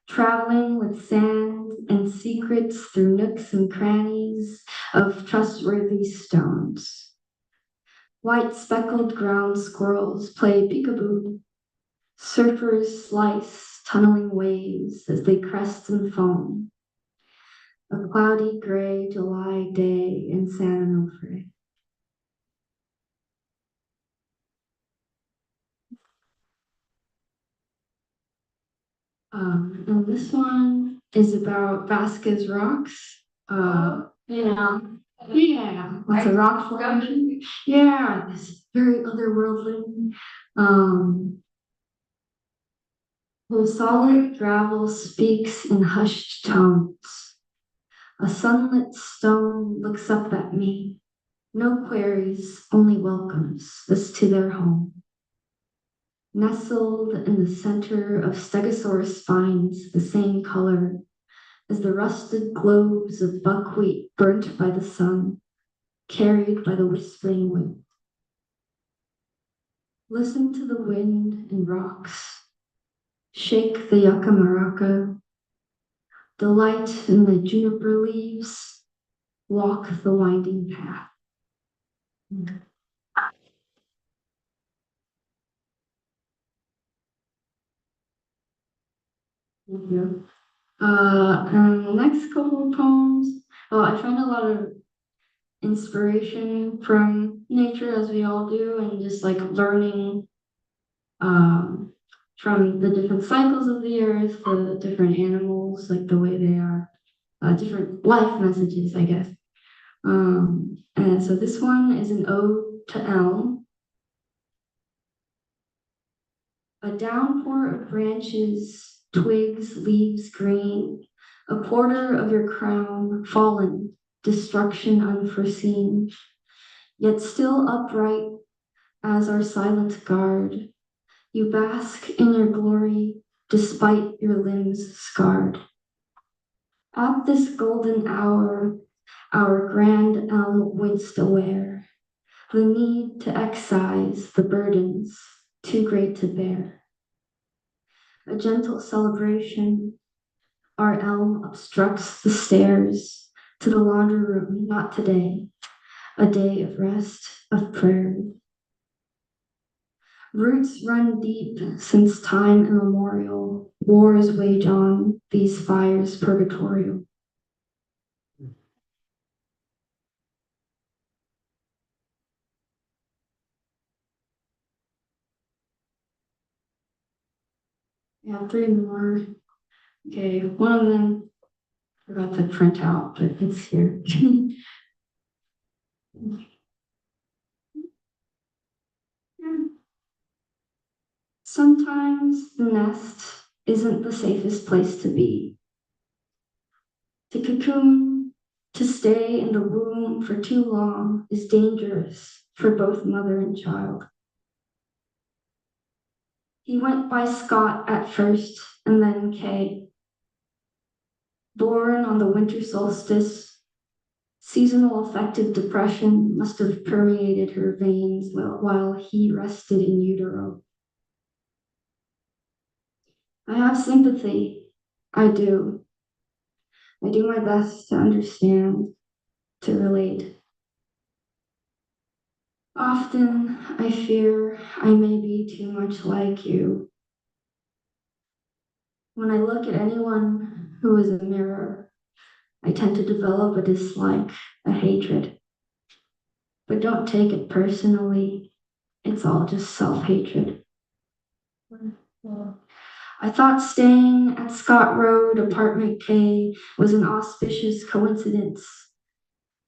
traveling with sand and secrets through nooks and crannies of trustworthy stones. White speckled ground squirrels play peekaboo. Surfers slice tunneling waves as they crest and foam. A cloudy gray July day in San Onofre. And this one is about Vasquez rocks. Yeah, with the rock formation. Yeah, it's very otherworldly. whose solid gravel speaks in hushed tones. A sunlit stone looks up at me. No queries, only welcomes us to their home. Nestled in the center of stegosaurus spines, the same color as the rusted globes of buckwheat burnt by the sun, carried by the whispering wind. Listen to the wind and rocks. Shake the yucca maraca. Delight in the juniper leaves. Walk the winding path. Thank you. And the next couple of poems, well, I find a lot of inspiration from nature, as we all do, and just like learning from the different cycles of the earth, the different animals, like the way they are, different life messages, I guess. And so this one is an ode to elm. A downpour of branches, twigs, leaves green, a quarter of your crown fallen, destruction unforeseen, yet still upright as our silent guard. You bask in your glory despite your limbs scarred. At this golden hour, our grand elm winced aware, the need to excise the burdens too great to bear. A gentle celebration, our elm obstructs the stairs to the laundry room, not today, a day of rest, of prayer. Roots run deep since time immemorial, wars wage on, these fires purgatorial. I have three more. Okay, one of them I forgot to print out, but it's here. Sometimes the nest isn't the safest place to be. To cocoon, to stay in the womb for too long is dangerous for both mother and child. He went by Scott at first and then Kay. Born on the winter solstice, seasonal affective depression must have permeated her veins while he rested in utero. I have sympathy. I do. I do my best to understand, to relate. Often I fear I may be too much like you. When I look at anyone who is a mirror, I tend to develop a dislike, a hatred. But don't take it personally. It's all just self-hatred. I thought staying at Scott Road, apartment K, was an auspicious coincidence.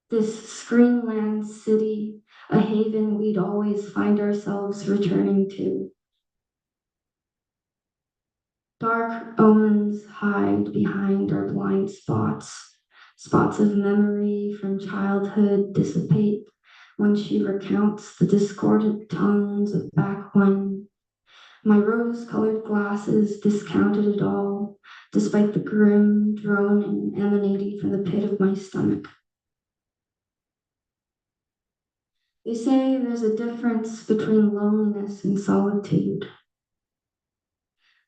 This screenland city, a haven we'd always find ourselves returning to. Dark omens hide behind our blind spots. Spots of memory from childhood dissipate when she recounts the discordant tones of back when. My rose-colored glasses discounted it all, despite the grim droning emanating from the pit of my stomach. They say there's a difference between loneliness and solitude.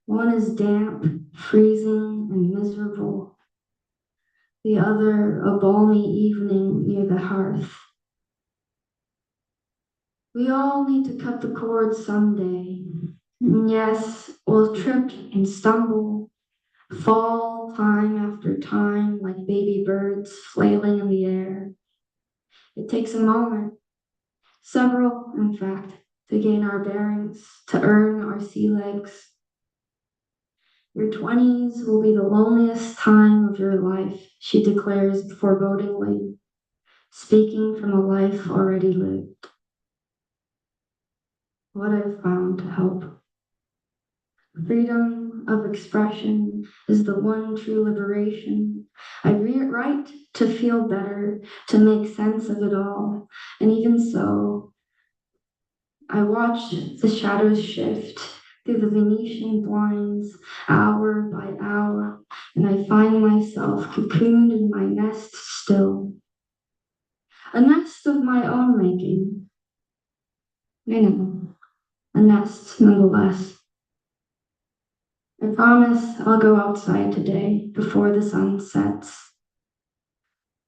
One is damp, freezing, and miserable. The other, a balmy evening near the hearth. We all need to cut the cord someday. And yes, we'll trip and stumble, fall time after time like baby birds flailing in the air. It takes a moment, several, in fact, to gain our bearings, to earn our sea legs. Your 20s will be the loneliest time of your life, she declares forebodingly, speaking from a life already lived. What I've found to help. Freedom of expression is the one true liberation. I rewrite to feel better, to make sense of it all. And even so, I watch the shadows shift through the Venetian blinds hour by hour, and I find myself cocooned in my nest still. A nest of my own making. I know, a nest nonetheless. I promise I'll go outside today before the sun sets.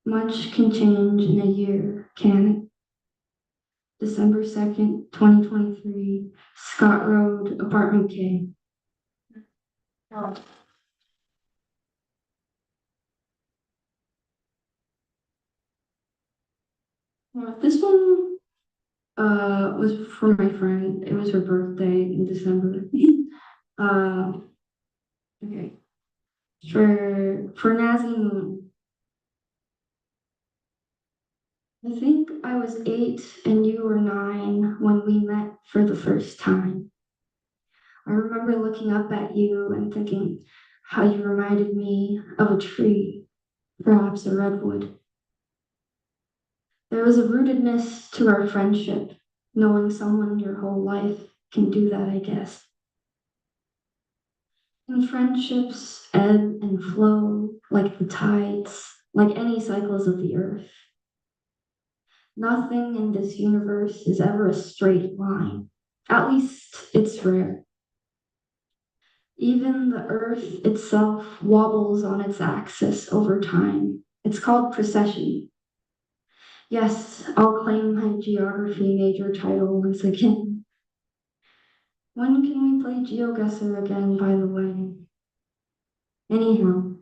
Much can change in a year, can it? December 2nd, 2023, Scott Road, Apartment K. This one was for my friend. It was her birthday in December. Okay. For Nazi Moon. I think I was 8 and you were 9 when we met for the first time. I remember looking up at you and thinking how you reminded me of a tree, perhaps a redwood. There was a rootedness to our friendship, knowing someone your whole life can do that, I guess. And friendships ebb and flow like the tides, like any cycles of the earth. Nothing in this universe is ever a straight line. At least it's rare. Even the earth itself wobbles on its axis over time. It's called precession. Yes, I'll claim my geography major title once again. When can we play GeoGuessr again, by the way? Anyhow,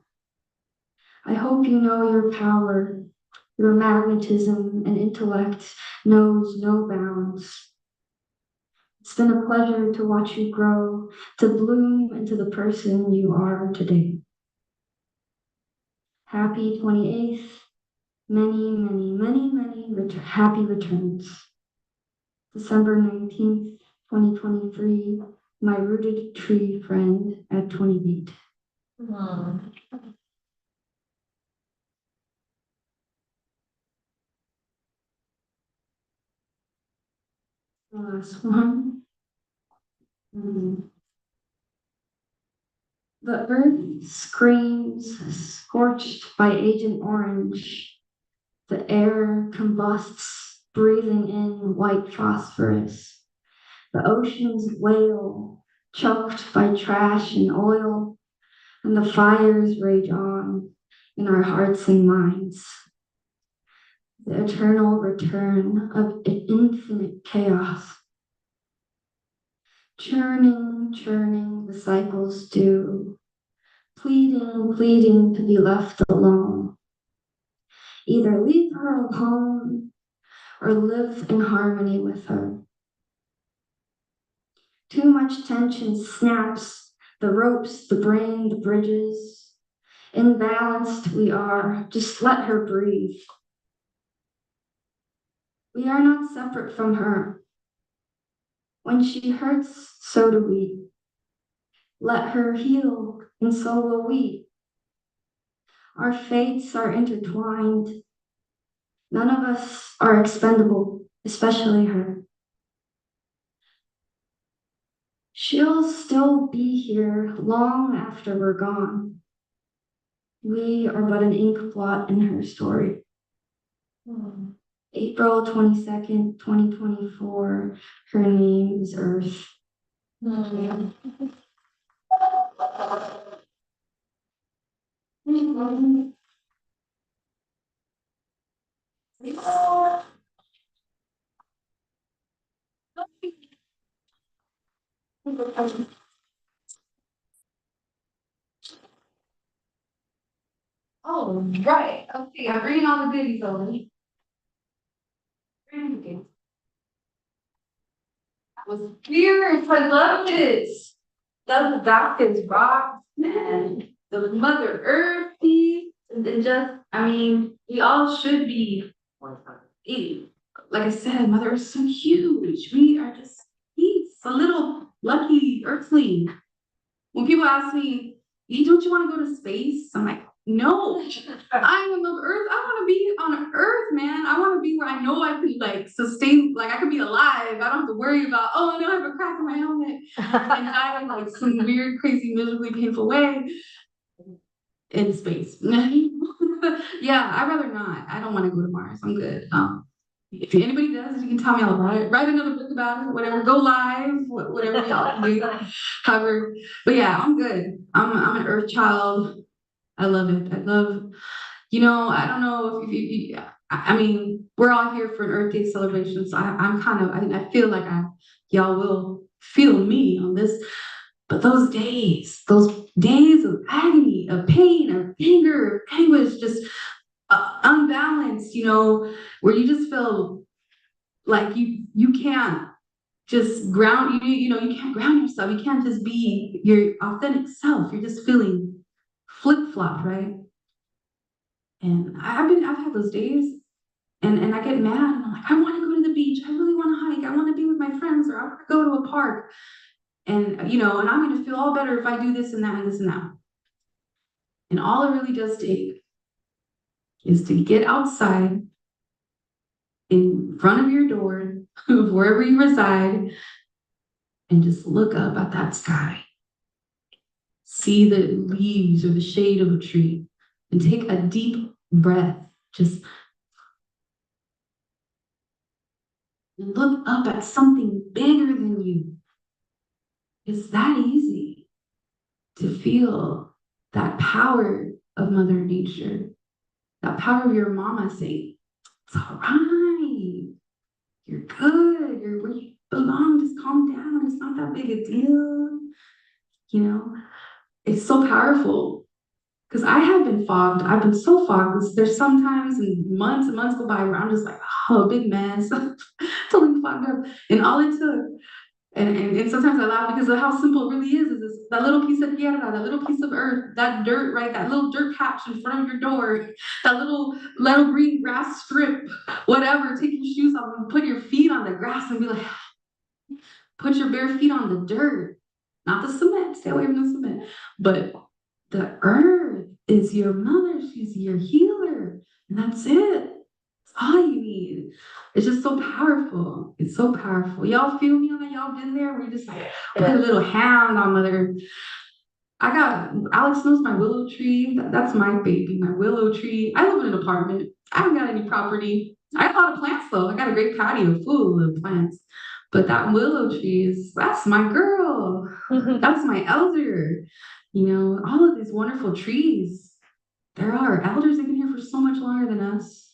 I hope you know your power. Your magnetism and intellect knows no bounds. It's been a pleasure to watch you grow, to bloom into the person you are today. Happy 28th. Many happy returns. December 19th, 2023, my rooted tree friend at 28. The last one. The earth screams, scorched by Agent Orange. The air combusts, breathing in white phosphorus. The oceans wail, choked by trash and oil, and the fires rage on in our hearts and minds. The eternal return of infinite chaos. Churning, the cycles do, pleading to be left alone. Either leave her alone or live in harmony with her. Too much tension snaps the ropes, the brain, the bridges. Imbalanced we are, just let her breathe. We are not separate from her. When she hurts, so do we. Let her heal, and so will we. Our fates are intertwined. None of us are expendable, especially her. She'll still be here long after we're gone. We are but an ink blot in her story. April 22nd, 2024. Her name is Earth. Oh, right. Okay, I'm bringing all the goodies over. That was fierce. I love this. Love the Vasquez rocks and the Mother Earth piece. And just, I mean, we all should be. Like I said, Mother Earth's so huge. We are just, he's a little lucky earthling. when people ask me, hey, don't you want to go to space? I'm like, no, I am of Earth. I want to be on Earth, man. I want to be where I know I could like sustain, like I could be alive. I don't have to worry about, oh no, I have a crack in my helmet and die in like some weird, crazy, miserably painful way in space. Yeah, I'd rather not. I don't want to go to Mars. I'm good. If anybody does, you can tell me. I'll write another book about it. Whatever. Go live. Whatever y'all do. However, but yeah, I'm good. I'm an Earth child. I love it. I love. I don't know if you I mean, we're all here for an Earth Day celebration, so I'm kind of. I feel like y'all will feel me on this. But those days of agony, of pain, of anger, of anguish, just unbalanced, where you just feel like you can't just ground you can't ground yourself. You can't just be your authentic self. You're just feeling flip-flop, right? And I've had those days and I get mad and I'm like, I want to go to the beach. I really want to hike. I want to be with my friends, or I want to go to a park. And and I'm going to feel all better if I do this and that and this and that. And all it really does take is to get outside in front of your door of wherever you reside and just look up at that sky. See the leaves or the shade of a tree and take a deep breath. Just look up at something bigger than you. It's that easy to feel that power of Mother Nature, that power of your mama saying, it's all right, you're good, you're where you belong, just calm down, it's not that big a deal. It's so powerful. Because I have been fogged. I've been so fogged. There's sometimes and months go by where I'm just like, oh, a big mess. Totally fogged up. And all it took, and sometimes I laugh because of how simple it really is this, that little piece of tierra, that little piece of earth, that dirt, right? That little dirt patch in front of your door, that little green grass strip, whatever. Take your shoes off and put your feet on the grass and be like, put your bare feet on the dirt. Not the cement, stay away from the cement. But the earth is your mother, she's your healer. And that's it. That's all you need. It's just so powerful. It's so powerful. Y'all feel me on that? Y'all been there? We're just like, put a little hand on Mother. Alex knows my willow tree. That's my baby, my willow tree. I live in an apartment. I haven't got any property. I have a lot of plants though. I got a great patio full of plants. But that willow tree that's my girl. That's my elder. All of these wonderful trees. There are elders that have been here for so much longer than us.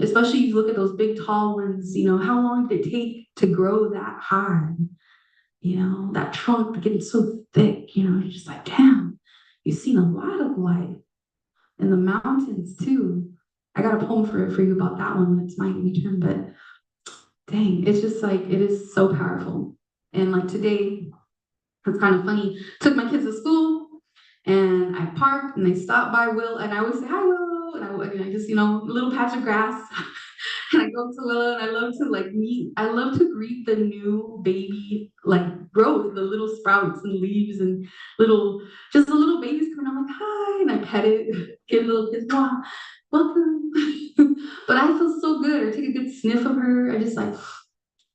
Especially if you look at those big tall ones, how long did it take to grow that high? That trunk getting so thick, you're just like, damn, you've seen a lot of life. In the mountains too. I got a poem for you about that one when it's my turn, but dang, it's just like, it is so powerful. And like today, it's kind of funny, took my kids to school and I parked and they stopped by Will and I always say, hi Willow, and I just, a little patch of grass. And I go up to Willow and I love to greet the new baby, like growth, the little sprouts and leaves and just the little babies coming. I'm like, hi, and I pet it, give it a little kiss, wow, welcome. But I feel so good. I take a good sniff of her. I just like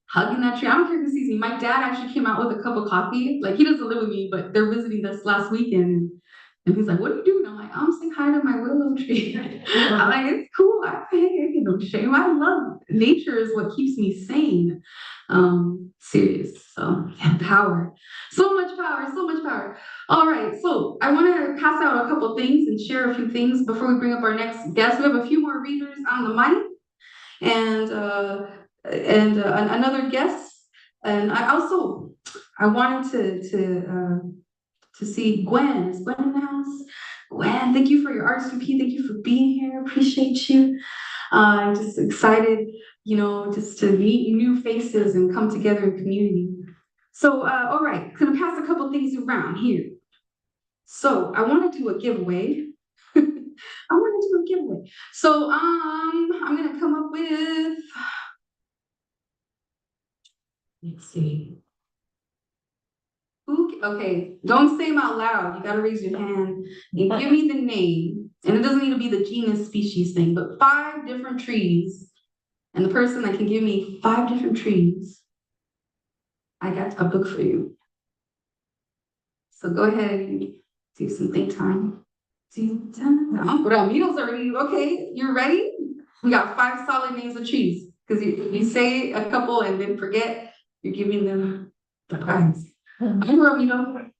hugging that tree. I don't care who sees me. My dad actually came out with a cup of coffee. Like he doesn't live with me, but they're visiting us last weekend. And he's like, what are you doing? I'm like, I'm saying hi to my willow tree. I'm like, it's cool. Hey, no shame. I love nature is what keeps me sane. Serious. So power. So much power, so much power. All right. So I want to pass out a couple things and share a few things before we bring up our next guest. We have a few more readers on the mic and another guest. And I wanted to see Gwen. Is Gwen in the house? Gwen, thank you for your RSVP. Thank you for being here. Appreciate you. I'm just excited, just to meet new faces and come together in community. So, all right, gonna pass a couple things around here. So I want to do a giveaway. So, I'm gonna come up with. Let's see. Okay, don't say them out loud. You gotta raise your hand and give me the name. And it doesn't need to be the genus species thing, but 5 different trees. And the person that can give me 5 different trees, I got a book for you. So go ahead and do some think time. Ramito's already, okay, you're ready? We got 5 solid names of trees. Because you say a couple and then forget, you're giving them the prize. I'm Ramito.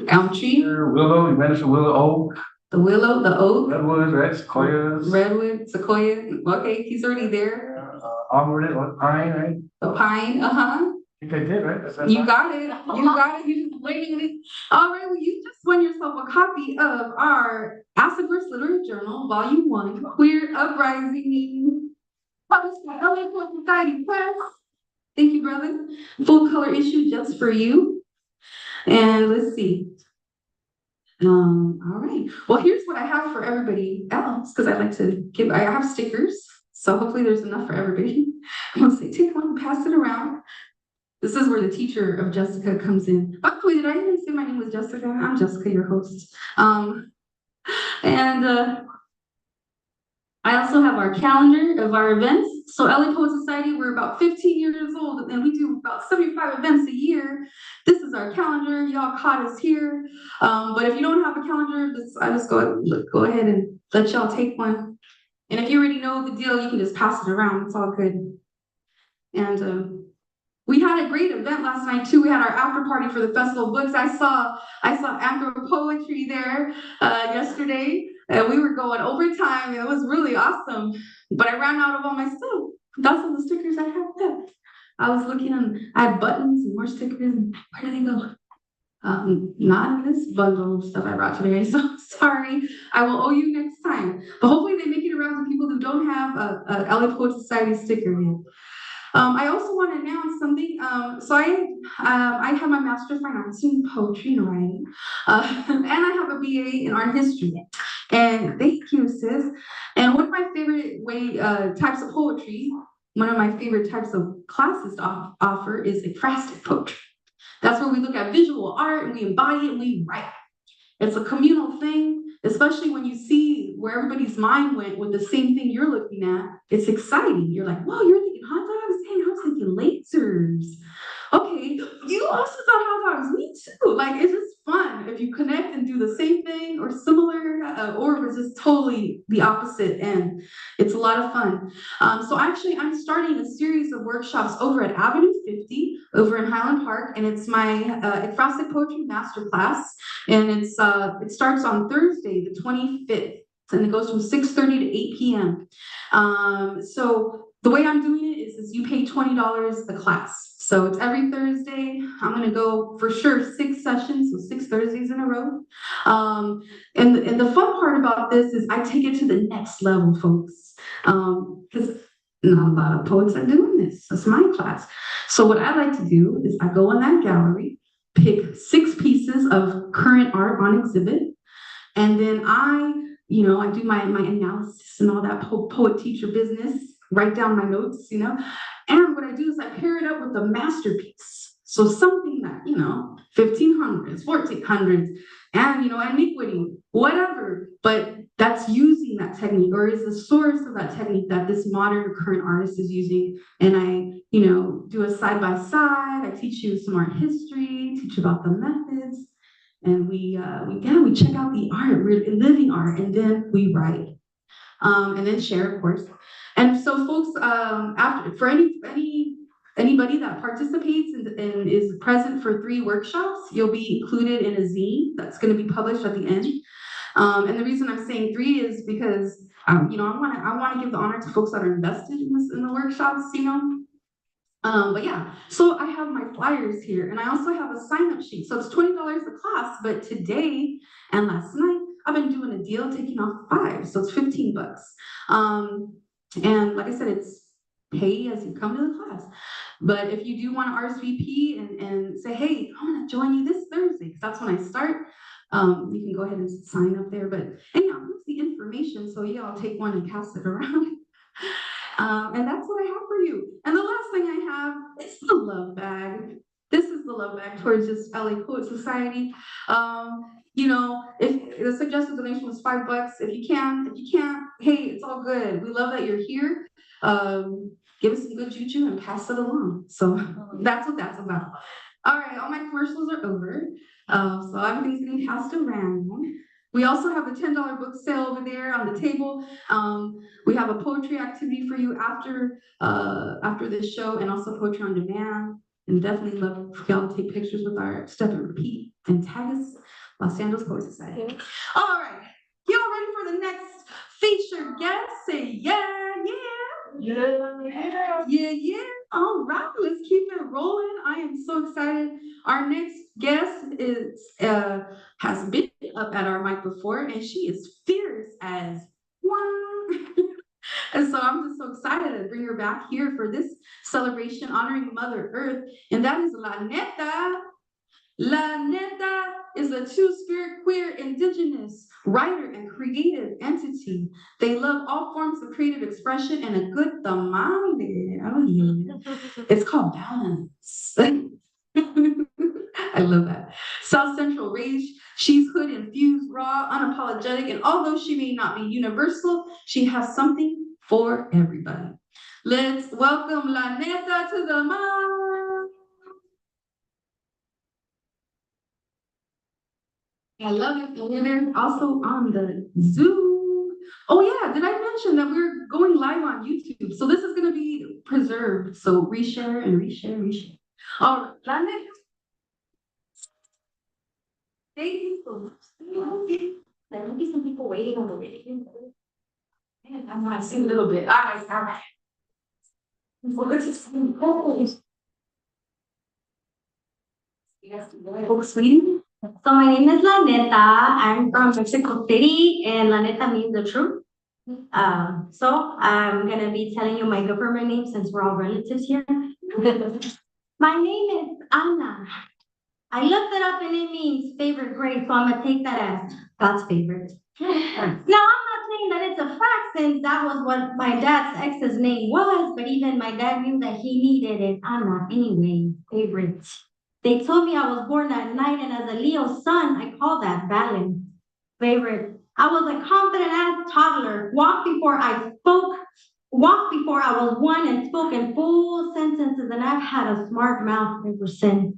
Elm tree, Willow, you mentioned willow, oak, the willow, the oak, redwood, right, sequoias. redwood, sequoia. Okay, he's already there. Arborvitae, what, pine, right? The pine, I think I did, right? You got it. You got it. You just waiting it. All right. Well, you just won yourself a copy of our Acid-Verse Literary Journal, Volume 1, Queer Uprising, published by LA Poet Society Press. Thank you, brother. Full color issue just for you. And let's see. All right. Well, here's what I have for everybody else, because I like to give. I have stickers, so hopefully there's enough for everybody. I'm gonna say, take one and pass it around. This is where the teacher of Jessica comes in. By the way, did I even say my name was Jessica? I'm Jessica, your host. I also have our calendar of our events. So LA Poet Society, we're about 15 years old and we do about 75 events a year. This is our calendar. Y'all caught us here. But if you don't have a calendar, I just go ahead and let y'all take one. And if you already know the deal, you can just pass it around. It's all good. And we had a great event last night too. We had our after party for the Festival of Books. I saw Angro Poetry there yesterday, and we were going overtime. It was really awesome. But I ran out of all my stuff. That's all the stickers I have left. I was looking and I had buttons and more stickers. And where did they go? Not in this bundle of stuff I brought today. So sorry. I will owe you next time. But hopefully they make it around to people who don't have a LA Poet Society sticker yet. I also want to announce something. So I have my Master's of Fine Arts in Poetry and Writing, and I have a BA in Art History. And thank you, sis. And one of my favorite types of poetry, one of my favorite types of classes to offer is ekphrastic poetry. That's where we look at visual art and we embody it and we write. It's a communal thing, especially when you see where everybody's mind went with the same thing you're looking at. It's exciting. You're like, whoa, you're thinking hot dogs? Dang, I was thinking lasers. Okay, you also thought hot dogs. Me too. Like, it's just fun if you connect and do the same thing or similar, or if it's just totally the opposite. And it's a lot of fun. So actually, I'm starting a series of workshops over at Avenue 50 over in Highland Park, and it's my ekphrastic poetry masterclass. And it starts on Thursday, the 25th, and it goes from 6:30 to 8 p.m. So the way I'm doing it is you pay $20 a class. So it's every Thursday. I'm gonna go for sure 6 sessions, so 6 Thursdays in a row. And the fun part about this is I take it to the next level, folks. Because not a lot of poets are doing this. That's my class. So what I like to do is I go in that gallery, pick 6 pieces of current art on exhibit, and then I do my analysis and all that poet teacher business, write down my notes, and what I do is I pair it up with a masterpiece. So something that, 1500s, 1400s, and, antiquity, whatever, but that's using that technique or is the source of that technique that this modern or current artist is using. And I, do a side by side. I teach you some art history, teach you about the methods, and we check out the art, living art, and then we write, and then share, of course. And so, folks, for anybody that participates and is present for 3 workshops, you'll be included in a zine that's going to be published at the end. And the reason I'm saying 3 is because I want to give the honor to folks that are invested in the workshops, But yeah, so I have my flyers here, and I also have a sign-up sheet. So it's $20 a class, but today and last night I've been doing a deal, taking off 5, so it's $15. And like I said, it's pay as you come to the class. But if you do want to RSVP and say, hey, I want to join you this Thursday, because that's when I start, you can go ahead and sign up there. But anyhow, here's the information. So yeah, I'll take one and pass it around. And that's what I have for you. And the last thing I have is the love bag. This is the love back towards just LA Poet Society. You know, if the suggested donation was $5, if you can't, hey, it's all good. We love that you're here. Give us some good juju and pass it along. So that's what that's about. All right, all my commercials are over. So everything's getting passed around. We also have a $10 book sale over there on the table. We have a poetry activity for you after this show, and also poetry on demand. And definitely love for y'all to take pictures with our Step and Repeat and tag us, Los Angeles Poet Society. All right, y'all ready for the next featured guest? Say yeah, yeah. Yeah. All right, let's keep it rolling. I am so excited. Our next guest has been up at our mic before, and she is fierce as one. And so I'm just so excited to bring her back here for this celebration honoring Mother Earth, and that is La Neta. La Neta is a two-spirit queer indigenous writer and creative entity. They love all forms of creative expression and a good tamale. Oh yeah. It's called balance. I love that. South Central raised, she's hood infused, raw, unapologetic, and although she may not be universal, she has something for everybody. Let's welcome La Neta to the mic. I love it. And we're also on the Zoom. Oh yeah, did I mention that we're going live on YouTube? So this is gonna be preserved. So reshare and reshare. All right, La Neta. Thank you so much. There might be some people waiting on the video. Man, I'm gonna sing a little bit. All right. Well, this is cool. Yes, sweetie. So my name is La Neta. I'm from Mexico City, and La Neta means the truth. So I'm gonna be telling you my government name since we're all relatives here. My name is Anna. I looked it up and it means favorite grade, so I'm gonna take that as God's favorite. Now I'm not saying that it's a fact since that was what my dad's ex's name was, but even my dad knew that he needed it. Anna anyway, favorite. They told me I was born at night, and as a Leo sun, I call that balance. Favorite. I was a confident ass toddler, walked before I was one, and spoke in full sentences, and I've had a smart mouth ever since.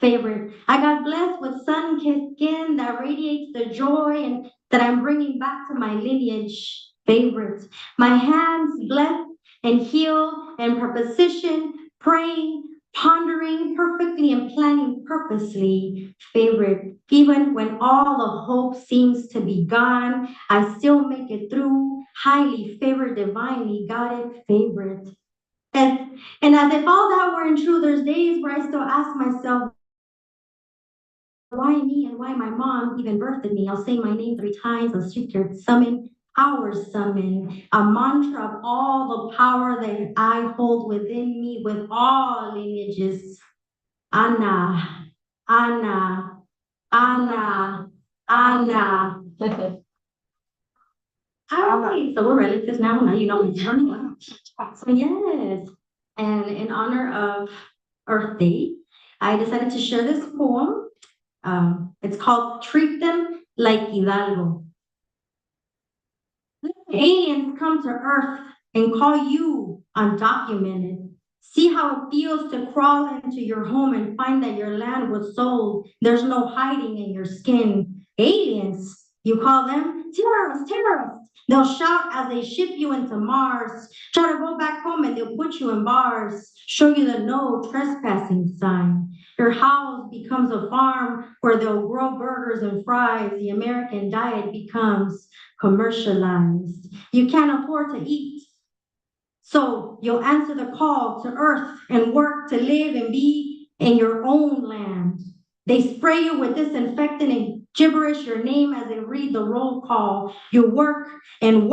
Favorite. I got blessed with sun-kissed skin that radiates the joy and that I'm bringing back to my lineage. Favorite. My hands blessed and healed and preposition, praying, pondering perfectly and planning purposely. Favorite. Even when all the hope seems to be gone, I still make it through. Highly favored, divinely guided. Favorite. And as if all that weren't true, there's days where I still ask myself, why me and why my mom even birthed me? I'll say my name 3 times, a secret summon, power summon, a mantra of all the power that I hold within me with all lineages. Anna, Anna, Anna, Anna. All right, so we're relatives now. Now you know my journey. So yes, and in honor of Earth Day, I decided to share this poem. It's called Treat Them Like Hidalgo. Aliens come to Earth and call you undocumented. See how it feels to crawl into your home and find that your land was sold. There's no hiding in your skin. Aliens, you call them terrorists. They'll shout as they ship you into Mars. Try to go back home and they'll put you in bars. Show you the no trespassing sign. Your house becomes a farm where they'll grow burgers and fries. The American diet becomes commercialized. You can't afford to eat. So you'll answer the call to Earth and work to live and be in your own land. They spray you with disinfectant and gibberish your name as they read the roll call. You work and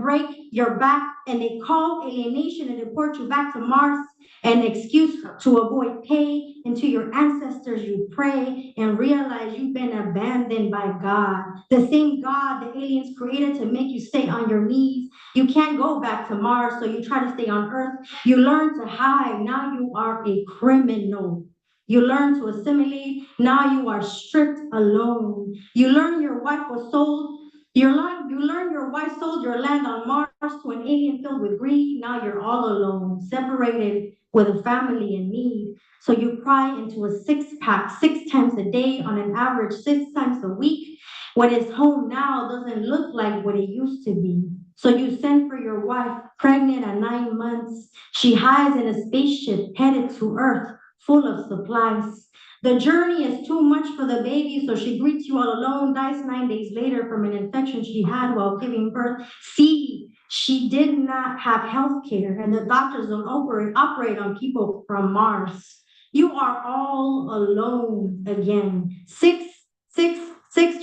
break your back, and they call alienation and deport you back to Mars. An excuse to avoid pay, and to your ancestors you pray and realize you've been abandoned by God. The same God the aliens created to make you stay on your knees. You can't go back to Mars, so you try to stay on Earth. You learn to hide. Now you are a criminal. You learn to assimilate. Now you are stripped alone. You learn your wife was sold. You learn your wife sold your land on Mars to an alien filled with greed. Now you're all alone, separated with a family in need. So you cry into a six-pack 6 times a day on an average 6 times a week. What is home now doesn't look like what it used to be. So you send for your wife, pregnant at 9 months. She hides in a spaceship headed to Earth, full of supplies. The journey is too much for the baby, so she greets you all alone, dies 9 days later from an infection she had while giving birth. See, she did not have health care, and the doctors don't operate on people from Mars. You are all alone again. Six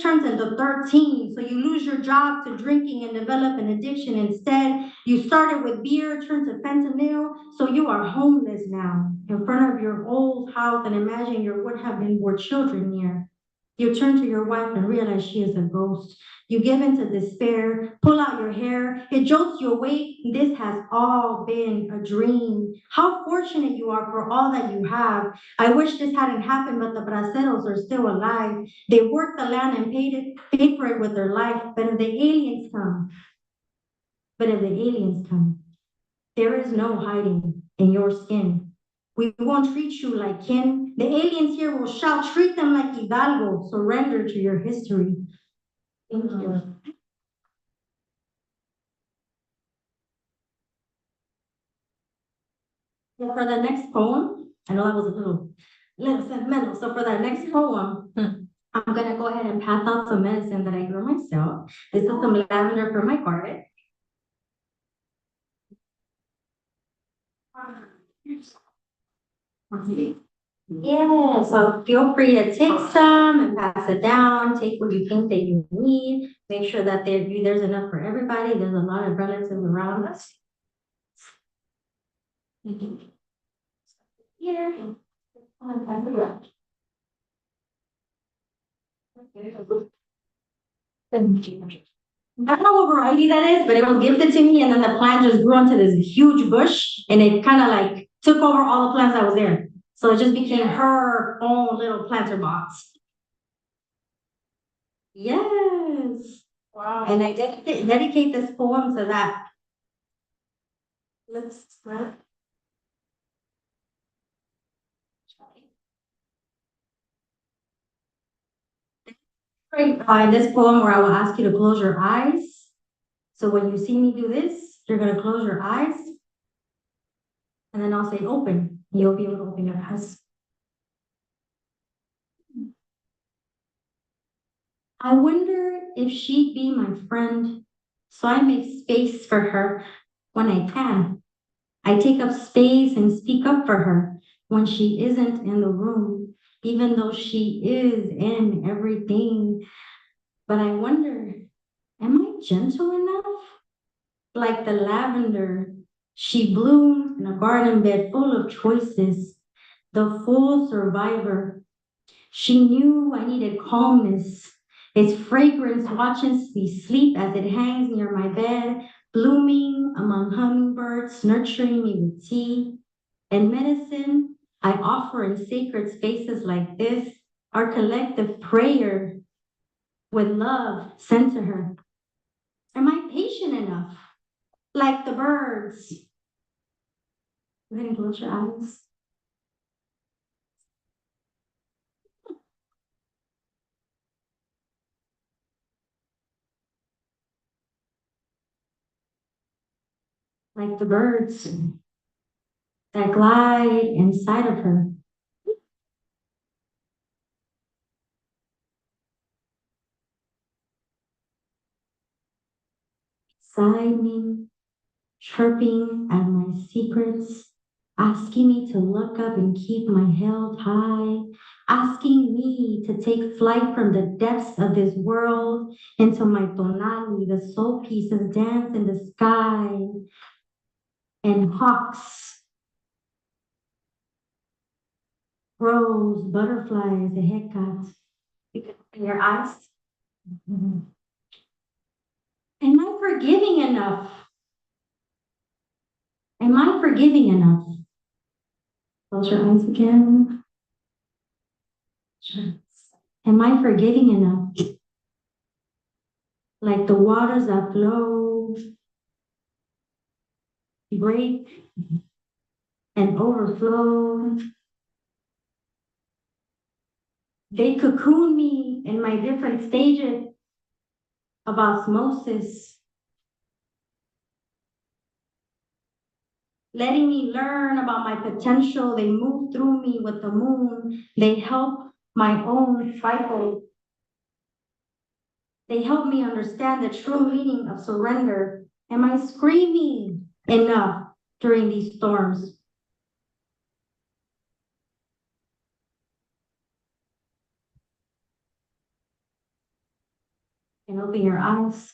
turns into 13, so you lose your job to drinking and develop an addiction instead. You started with beer, turned to fentanyl, so you are homeless now in front of your old house and imagine your would have been born children near. You turn to your wife and realize she is a ghost. You give into despair, pull out your hair, it jolts you awake. This has all been a dream. How fortunate you are for all that you have. I wish this hadn't happened, but the braceros are still alive. They worked the land and paid for it with their life. But if the aliens come, there is no hiding in your skin. We won't treat you like kin. The aliens here will shout, treat them like Hidalgo, surrender to your history. Thank you. So for the next poem, I know that was a little sentimental. So for the next poem, I'm gonna go ahead and pass out some medicine that I grew myself. This is some lavender for my garden. Yeah, so feel free to take some and pass it down. Take what you think that you need. Make sure that there's enough for everybody. There's a lot of relatives around us. Here. I don't know what variety that is, but it was gifted to me, and then the plant just grew into this huge bush, and it kind of like took over all the plants that was there. So it just became her own little planter box. Yes. Wow. And I dedicate this poem to that. Let's spread. In this poem where I will ask you to close your eyes. So when you see me do this, you're gonna close your eyes. And then I'll say open. You'll be able to open your eyes. I wonder if she'd be my friend, so I make space for her when I can. I take up space and speak up for her when she isn't in the room, even though she is in everything. But I wonder, am I gentle enough? Like the lavender, she bloomed in a garden bed full of choices, the full survivor. She knew I needed calmness. Its fragrance watches me sleep as it hangs near my bed, blooming among hummingbirds, nurturing me with tea. And medicine, I offer in sacred spaces like this, our collective prayer with love sent to her. Am I patient enough? Like the birds. Go ahead and close your eyes. Like the birds that glide inside of her. Beside me, chirping at my secrets, asking me to look up and keep my head high, asking me to take flight from the depths of this world into my tonali, the soul pieces dance in the sky, and hawks, crows, butterflies, the hecate. You can open your eyes. Am I forgiving enough? Am I forgiving enough? Close your eyes again. Am I forgiving enough? Like the waters that flow, break, and overflow. They cocoon me in my different stages of osmosis, letting me learn about my potential. They move through me with the moon. They help my own cycle. They help me understand the true meaning of surrender. Am I screaming enough during these storms? And open your eyes.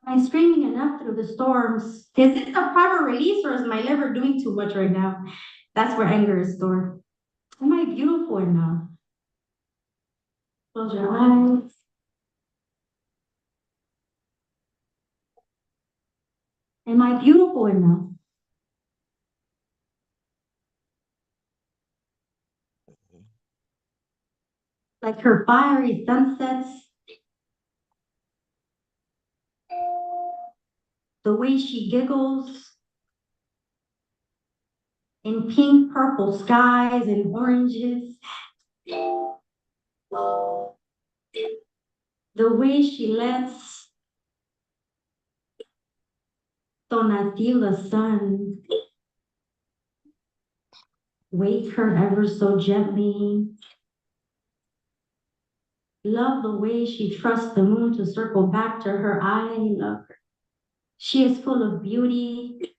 Am I screaming enough through the storms? Is this a proper release or is my liver doing too much right now? That's where anger is stored. Am I beautiful enough? Close your eyes. Am I beautiful enough? Like her fiery sunsets, the way she giggles in pink, purple skies and oranges, the way she lets Donatil, the sun, wake her ever so gently. Love the way she trusts the moon to circle back to her. I love her. She is full of beauty.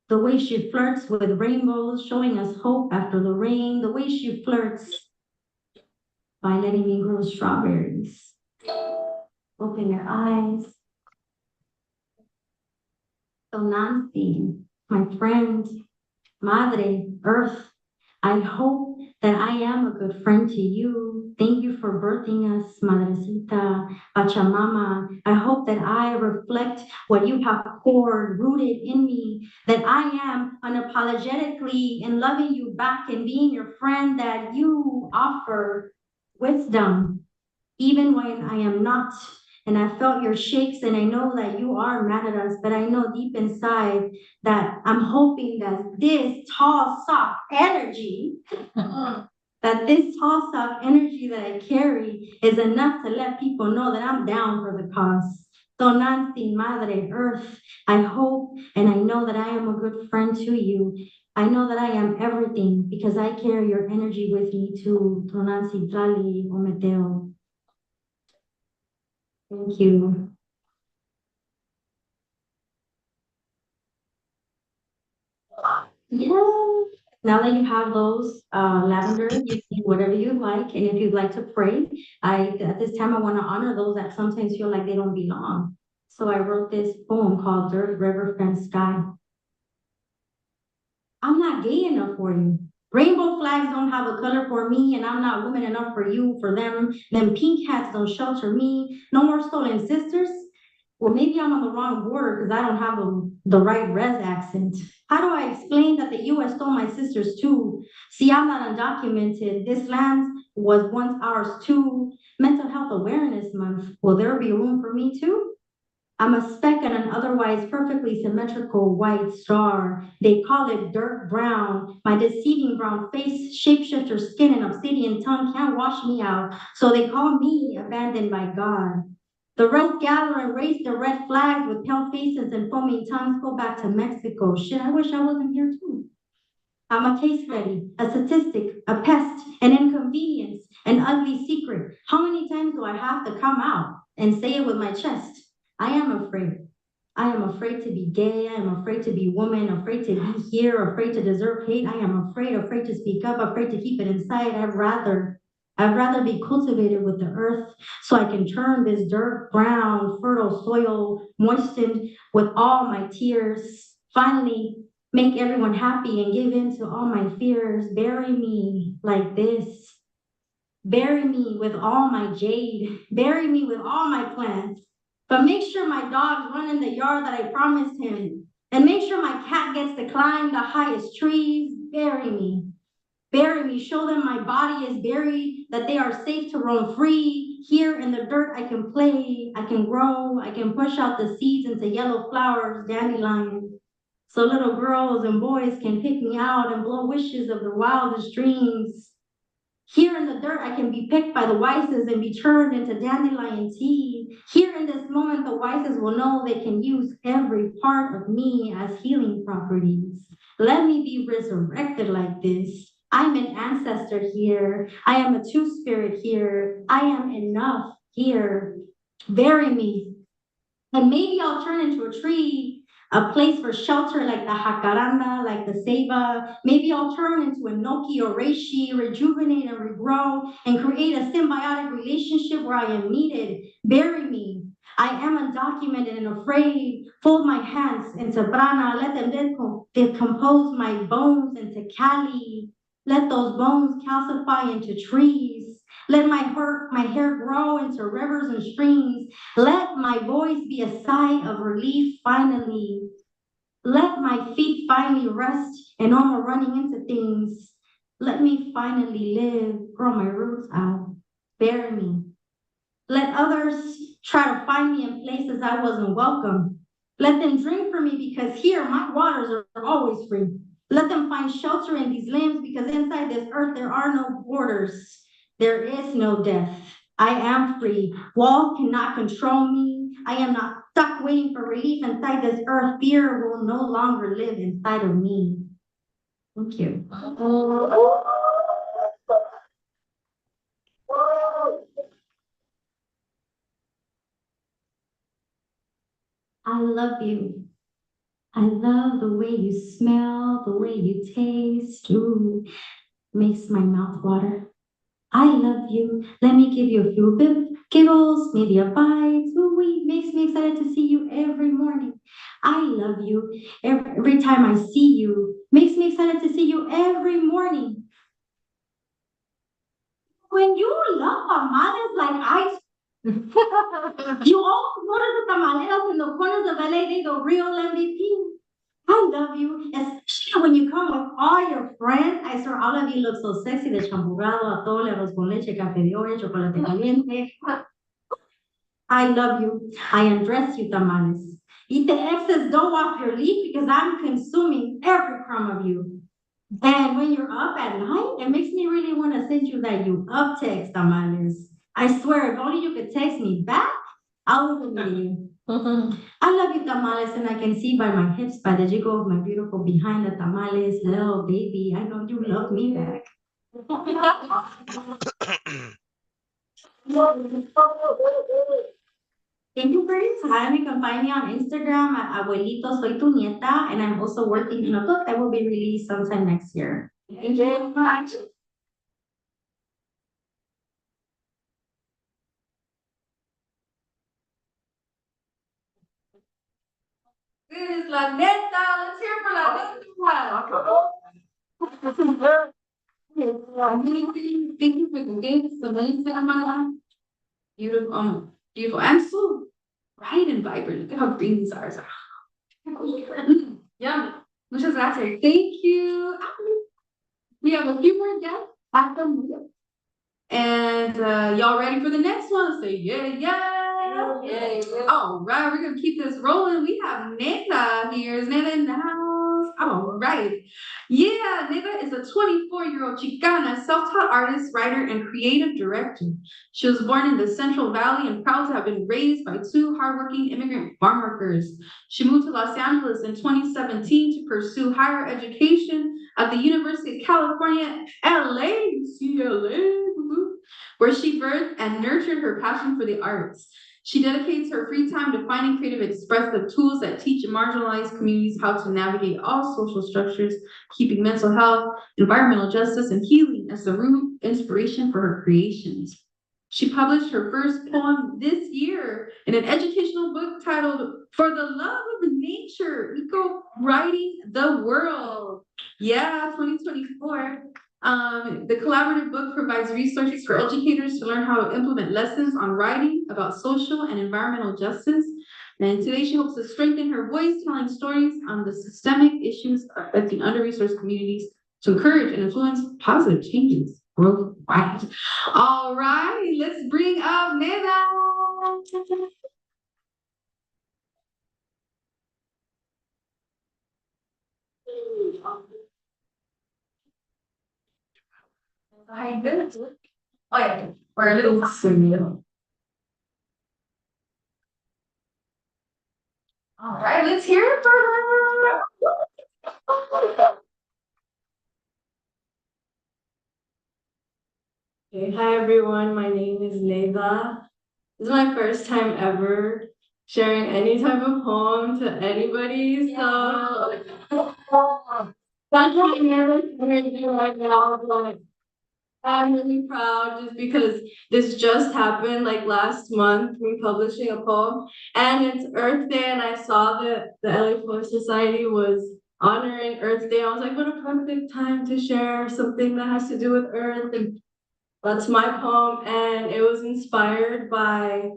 The way she flirts with rainbows, showing us hope after the rain. The way she flirts by letting me grow strawberries. Open your eyes. So Nancy, my friend, Madre, Earth, I hope that I am a good friend to you. Thank you for birthing us, Madrecita, Pachamama. I hope that I reflect what you have poured, rooted in me, that I am unapologetically in loving you back and being your friend, that you offer wisdom, even when I am not. And I felt your shakes, and I know that you are mad at us, but I know deep inside that I'm hoping that this tall, soft energy, that this tall, soft energy that I carry is enough to let people know that I'm down for the cause. So Nancy, Madre, Earth, I hope and I know that I am a good friend to you. I know that I am everything because I carry your energy with me too. Tonancy, Tlali, Ometeo. Thank you. Yeah. Now that you have those lavender, you can do whatever you like. And if you'd like to pray, at this time I want to honor those that sometimes feel like they don't belong. So I wrote this poem called Dirt, River, Fence, Sky. I'm not gay enough for you. Rainbow flags don't have a color for me, and I'm not woman enough for you, for them. Them pink hats don't shelter me. No more stolen sisters. Well, maybe I'm on the wrong border because I don't have the right res accent. How do I explain that the US stole my sisters too? See, I'm not undocumented. This land was once ours too. Mental Health Awareness Month. Will there be room for me too? I'm a speck on an otherwise perfectly symmetrical white star. They call it dirt brown. My deceiving brown face, shapeshifter skin, and obsidian tongue can't wash me out. So they call me abandoned by God. The rest gather and raise the red flags with pale faces and foaming tongues. Go back to Mexico. Shit, I wish I wasn't here too. I'm a case study, a statistic, a pest, an inconvenience, an ugly secret. How many times do I have to come out and say it with my chest? I am afraid. I am afraid to be gay. I am afraid to be woman, afraid to be here, afraid to deserve hate. I am afraid to speak up, afraid to keep it inside. I'd rather be cultivated with the earth so I can turn this dirt brown, fertile soil, moistened with all my tears. Finally, make everyone happy and give in to all my fears. Bury me like this. Bury me with all my jade. Bury me with all my plants. But make sure my dogs run in the yard that I promised him. And make sure my cat gets to climb the highest trees. Bury me. Bury me. Show them my body is buried, that they are safe to roam free. Here in the dirt, I can play, I can grow, I can push out the seeds into yellow flowers, dandelion. So little girls and boys can pick me out and blow wishes of the wildest dreams. Here in the dirt, I can be picked by the Weisses and be turned into dandelion tea. Here in this moment, the Weisses will know they can use every part of me as healing properties. Let me be resurrected like this. I'm an ancestor here. I am a two-spirit here. I am enough here. Bury me. And maybe I'll turn into a tree, a place for shelter like the jacaranda, like the ceiba. Maybe I'll turn into a enoki or reishi, rejuvenate and regrow, and create a symbiotic relationship where I am needed. Bury me. I am undocumented and afraid. Fold my hands into prana. Let them decompose my bones into kali. Let those bones calcify into trees. Let my hair grow into rivers and streams. Let my voice be a sigh of relief finally. Let my feet finally rest and no more running into things. Let me finally live, grow my roots out, bury me. Let others try to find me in places I wasn't welcome. Let them drink from me because here my waters are always free. Let them find shelter in these limbs because inside this earth there are no borders. There is no death. I am free. Walls cannot control me. I am not stuck waiting for relief inside this earth. Fear will no longer live inside of me. Thank you. I love you. I love the way you smell, the way you taste. Ooh, makes my mouth water. I love you. Let me give you a few giggles, maybe a bite. Ooh, makes me excited to see you every morning. I love you. Every time I see you, makes me excited to see you every morning. When you love tamales like I you all go to the tamaleros in the corners of LA, they the real MVP. I love you, especially when you come with all your friends. I swear, all of you look so sexy. De champurrado, atole, arroz con leche, café de olla, chocolate caliente. I love you. I undress you, tamales. Eat the excess dough off your leaf because I'm consuming every crumb of you. And when you're up at night, it makes me really want to send you that you up text, tamales. I swear, if only you could text me back, I would believe you. I love you, tamales, and I can see by my hips, by the jiggle of my beautiful behind the tamales, little baby. I know you love me back. Thank you for your time. You can find me on Instagram at Abuelito Soy Tu Nieta, and I'm also working on a book that will be released sometime next year. Thank you very much. This is La Neta. Let's hear for La Neta. Thank you for the gifts, the links that I'm on. Beautiful, beautiful, and so bright and vibrant. Look at how green these are. Yum. Muchas gracias. Thank you. We have a few more guests after me. And y'all ready for the next one? Say yeah, yeah. Yeah. All right, we're gonna keep this rolling. We have Neta here. Is Neta in the house? All right. Yeah, Neta is a 24-year-old Chicana, self-taught artist, writer, and creative director. She was born in the Central Valley and proud to have been raised by two hardworking immigrant farm workers. She moved to Los Angeles in 2017 to pursue higher education at the University of California, LA, UCLA, where she birthed and nurtured her passion for the arts. She dedicates her free time to finding creative, expressive tools that teach marginalized communities how to navigate all social structures, keeping mental health, environmental justice, and healing as the root inspiration for her creations. She published her first poem this year in an educational book titled For the Love of Nature, Eco Writing the World. Yeah, 2024. The collaborative book provides resources for educators to learn how to implement lessons on writing about social and environmental justice. And today she hopes to strengthen her voice, telling stories on the systemic issues affecting under-resourced communities to encourage and influence positive changes worldwide. All right, let's bring up Neda. How you doing? Oh yeah, we're a little surreal. All right, let's hear it for her. Okay, hi everyone, my name is Neda. This is my first time ever sharing any type of poem to anybody, so that's never right now, but I'm really proud just because this just happened like last month, me publishing a poem, and it's Earth Day, and I saw that the LA Poet Society was honoring Earth Day. I was like, what a perfect time to share something that has to do with Earth, and that's my poem, and it was inspired by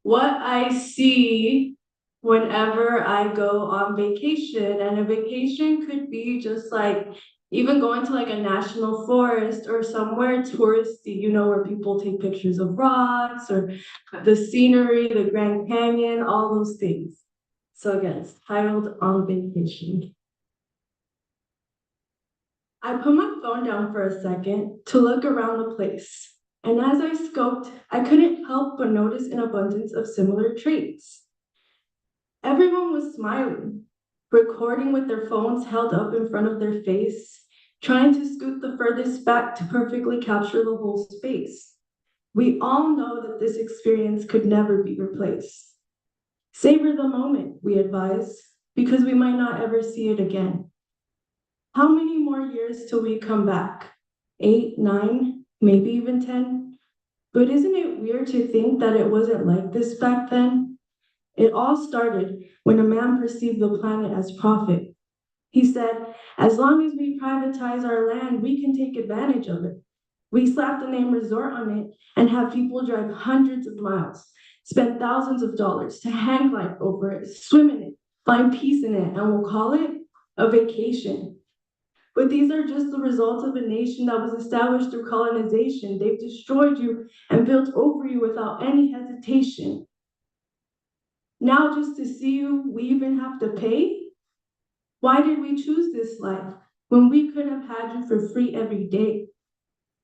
what I see whenever I go on vacation. And a vacation could be just like even going to like a national forest or somewhere touristy, you know, where people take pictures of rocks or the scenery, the Grand Canyon, all those things. So again, it's titled On Vacation. I put my phone down for a second to look around the place. And as I scoped, I couldn't help but notice an abundance of similar traits. Everyone was smiling, recording with their phones held up in front of their face, trying to scoot the furthest back to perfectly capture the whole space. We all know that this experience could never be replaced. Savor the moment, we advise, because we might not ever see it again. How many more years till we come back? 8, 9, maybe even 10? But isn't it weird to think that it wasn't like this back then? It all started when a man perceived the planet as profit. He said, as long as we privatize our land, we can take advantage of it. We slap the name resort on it and have people drive hundreds of miles, spend thousands of dollars to hang glide over it, swim in it, find peace in it, and we'll call it a vacation. But these are just the results of a nation that was established through colonization. They've destroyed you and built over you without any hesitation. Now just to see you, we even have to pay? Why did we choose this life when we could have had you for free every day?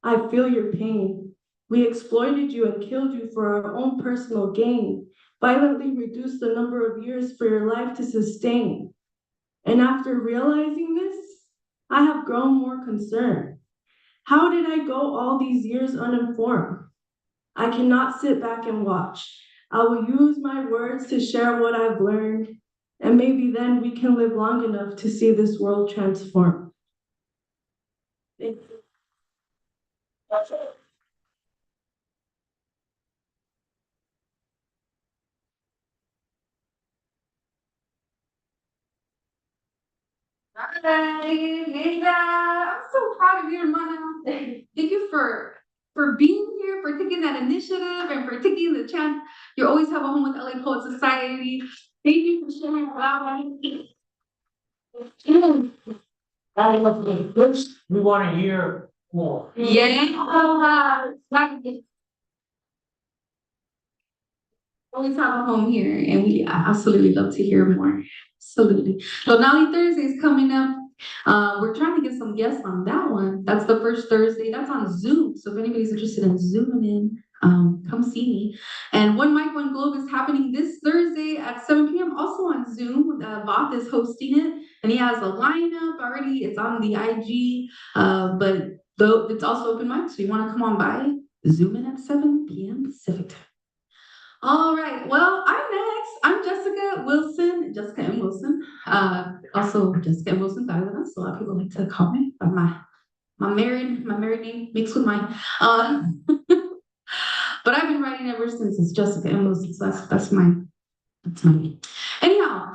I feel your pain. We exploited you and killed you for our own personal gain, violently reduced the number of years for your life to sustain. And after realizing this, I have grown more concerned. How did I go all these years uninformed? I cannot sit back and watch. I will use my words to share what I've learned, and maybe then we can live long enough to see this world transform. Thank you. That's it. Hi, Neda. I'm so proud of you, hermana. Thank you for being here, for taking that initiative, and for taking the chance. You always have a home with LA Poet Society. Thank you for sharing about First, we want to hear more. Yeah. Always have a home here, and we absolutely love to hear more. Absolutely. So Nali Thursday is coming up. We're trying to get some guests on that one. That's the first Thursday. That's on Zoom. So if anybody's interested in zooming in, come see me. And One Mic, One Globe is happening this Thursday at 7 p.m. also on Zoom. Voth is hosting it, and he has a lineup already. It's on the IG, but though it's also open mic, so you want to come on by, Zoom in at 7 p.m. Pacific time. All right, well, I'm next. I'm Jessica Wilson, Jessica M. Wilson. Also Jessica M. Wilson Diana. So a lot of people like to call me by my married name mixed with mine. But I've been writing ever since. It's Jessica M. Wilson. So that's my name. Anyhow,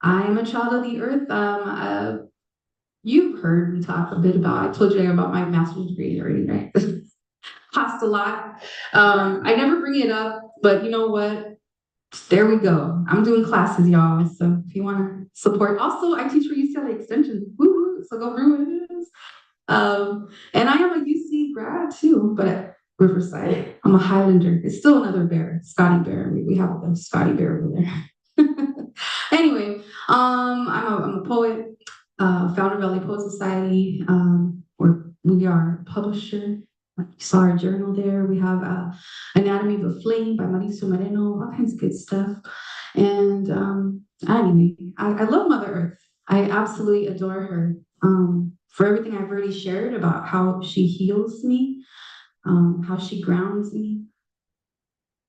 I'm a child of the earth. You've heard me talk a bit about, I told you about my master's degree already, right? Cost a lot. I never bring it up, but you know what? there we go. I'm doing classes, y'all. So if you want to support, also I teach for UCLA Extension. Woo! So go through what it is. And I am a UC grad too, but at Riverside. I'm a Highlander. It's still another bear, Scotty Bear. We have a Scotty Bear over there. Anyway, I'm a poet, founder of LA Poet Society. We are a publisher. You saw our journal there. We have Anatomy of a Flame by Mauricio Moreno, all kinds of good stuff. And anyway, I love Mother Earth. I absolutely adore her for everything I've already shared about how she heals me, how she grounds me.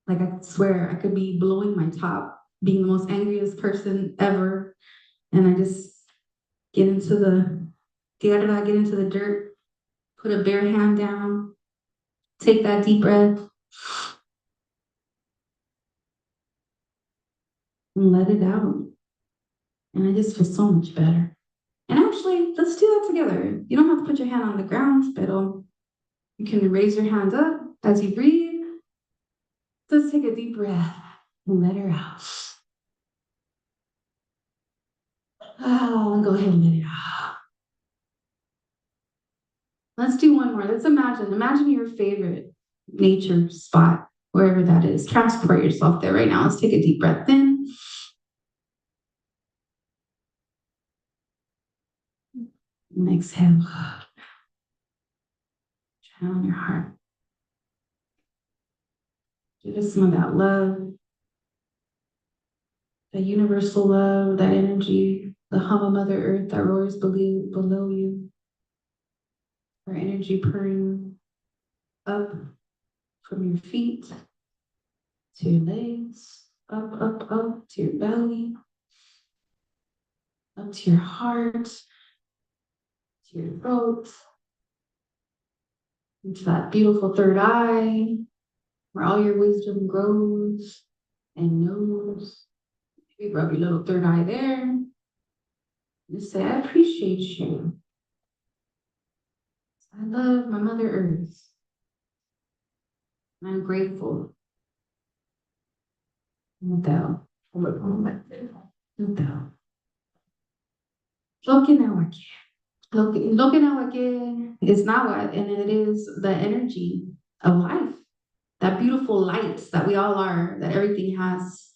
Like I swear I could be blowing my top, being the most angriest person ever, and I just get into the tierra, get into the dirt, put a bare hand down, take that deep breath, and let it out. And I just feel so much better. And actually, let's do that together. You don't have to put your hand on the ground, but you can raise your hand up as you breathe. Let's take a deep breath and let her out. Oh, go ahead and let it out. Let's do one more. Let's imagine your favorite nature spot, wherever that is. Transport yourself there right now. Let's take a deep breath in. And exhale. Channel your heart. Give us some of that love, that universal love, that energy, the hum of Mother Earth that roars below you. Our energy purring up from your feet to your legs, up to your belly, up to your heart, to your throat, into that beautiful third eye, where all your wisdom grows and knows. Maybe rub your little third eye there. Just say, I appreciate you. I love my Mother Earth. And I'm grateful. Então, Lokinawake is Nawa, and it is the energy of life. That beautiful light that we all are, that everything has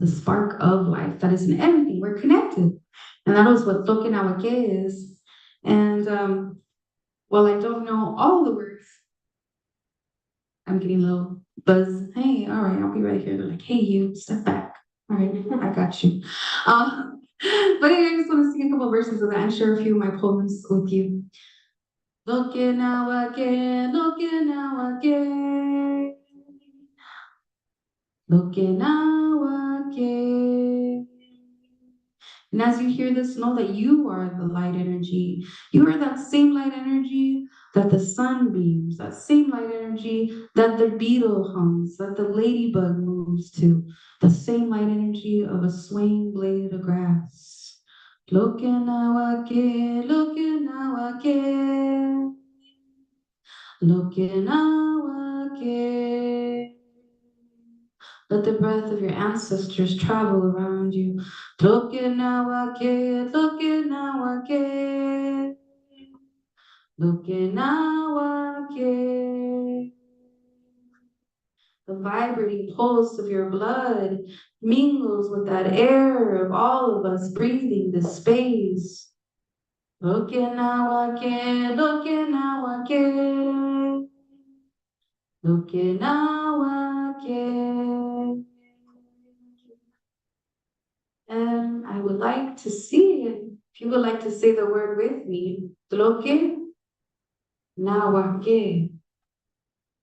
the spark of life that is in everything. We're connected. And that is what Lokinawake is. And while I don't know all the words, I'm getting a little buzz. Hey, all right, I'll be right here. They're like, hey, you, step back. All right, I got you. But anyway, I just want to sing a couple verses of that and share a few of my poems with you. Lokinawake, Lokinawake, Lokinawake. And as you hear this, know that you are the light energy. You are that same light energy that the sun beams, that same light energy that the beetle hums, that the ladybug moves to, the same light energy of a swaying blade of grass. Lokinawake, Lokinawake, Lokinawake. Let the breath of your ancestors travel around you. Lokinawake, Lokinawake, Lokinawake. The vibrating pulse of your blood mingles with that air of all of us breathing this space. Lokinawake, Lokinawake, Lokinawake. And I would like to see it. If you would like to say the word with me, Lokinawake.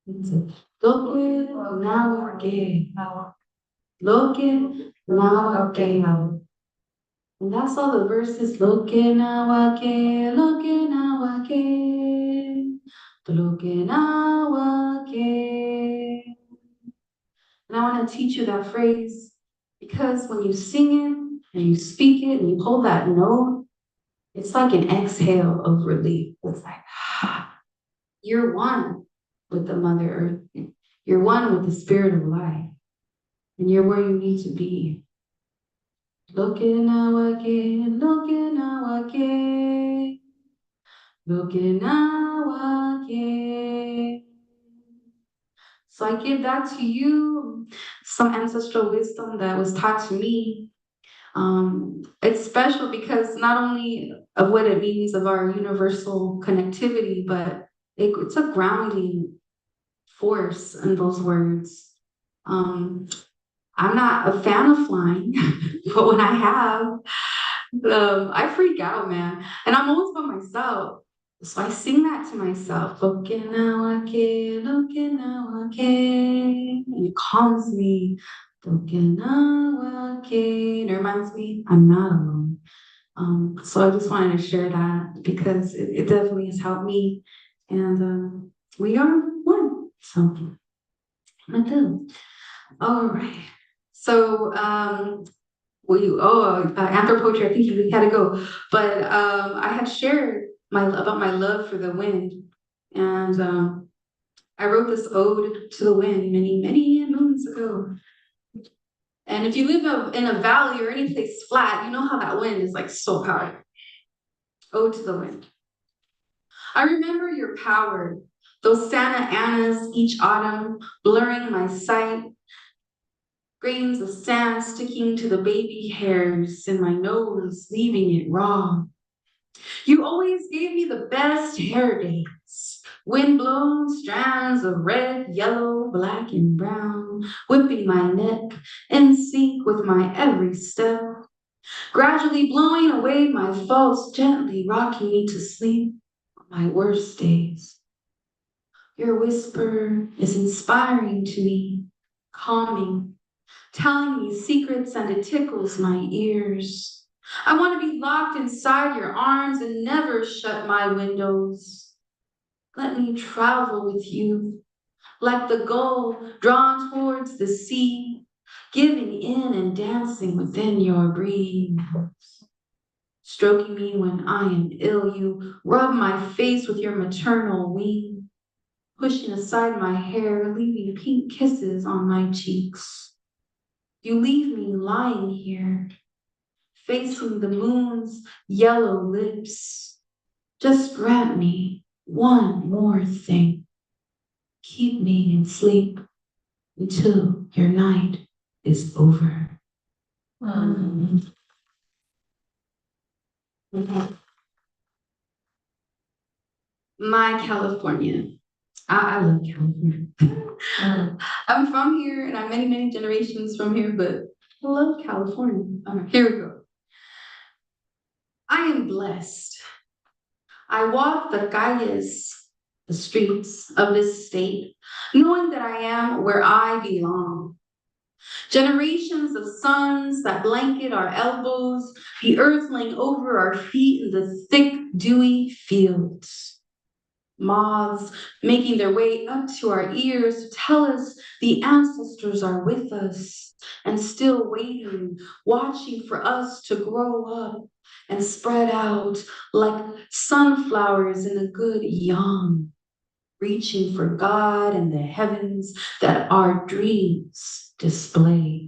It's a Lokinawake. Lokinawake. And that's all the verses. Lokinawake, Lokinawake, Lokinawake. And I want to teach you that phrase because when you sing it and you speak it and you hold that note, it's like an exhale of relief. It's like, you're one with the Mother Earth. You're one with the Spirit of life. and you're where you need to be. Looking now again, looking now again, looking now again. So I give that to you, some ancestral wisdom that was taught to me. It's special because not only of what it means of our universal connectivity, but it's a grounding force in those words. I'm not a fan of flying, but when I have, I freak out, man. And I'm always by myself. So I sing that to myself. Looking now again, looking now again. And it calms me. Looking now again. It reminds me I'm not alone. So I just wanted to share that because it definitely has helped me. And we are one. So I do. All right. So anthropoetry, I think you had to go. But I had shared about my love for the wind. And I wrote this ode to the wind many, many moons ago. And if you live in a valley or any place flat, you know how that wind is like so powerful. Ode to the wind. I remember your power, those Santa Anas each autumn, blurring my sight, grains of sand sticking to the baby hairs in my nose, leaving it raw. You always gave me the best hair days, wind-blown strands of red, yellow, black, and brown, whipping my neck in sync with my every step, gradually blowing away my faults, gently rocking me to sleep on my worst days. Your whisper is inspiring to me, calming, telling me secrets, and it tickles my ears. I want to be locked inside your arms and never shut my windows. Let me travel with you, like the gull drawn towards the sea, giving in and dancing within your breeze. Stroking me when I am ill, you rub my face with your maternal wing, pushing aside my hair, leaving pink kisses on my cheeks. You leave me lying here, facing the moon's yellow lips. Just grant me one more thing. Keep me in sleep until your night is over. My California. I love California. I'm from here and I'm many, many generations from here, but I love California. Here we go. I am blessed. I walk the calles, the streets of this state, knowing that I am where I belong. Generations of suns that blanket our elbows, the earth laying over our feet in the thick, dewy fields. Moths making their way up to our ears to tell us the ancestors are with us and still waiting, watching for us to grow up and spread out like sunflowers in a good yawn, reaching for God and the heavens that our dreams display.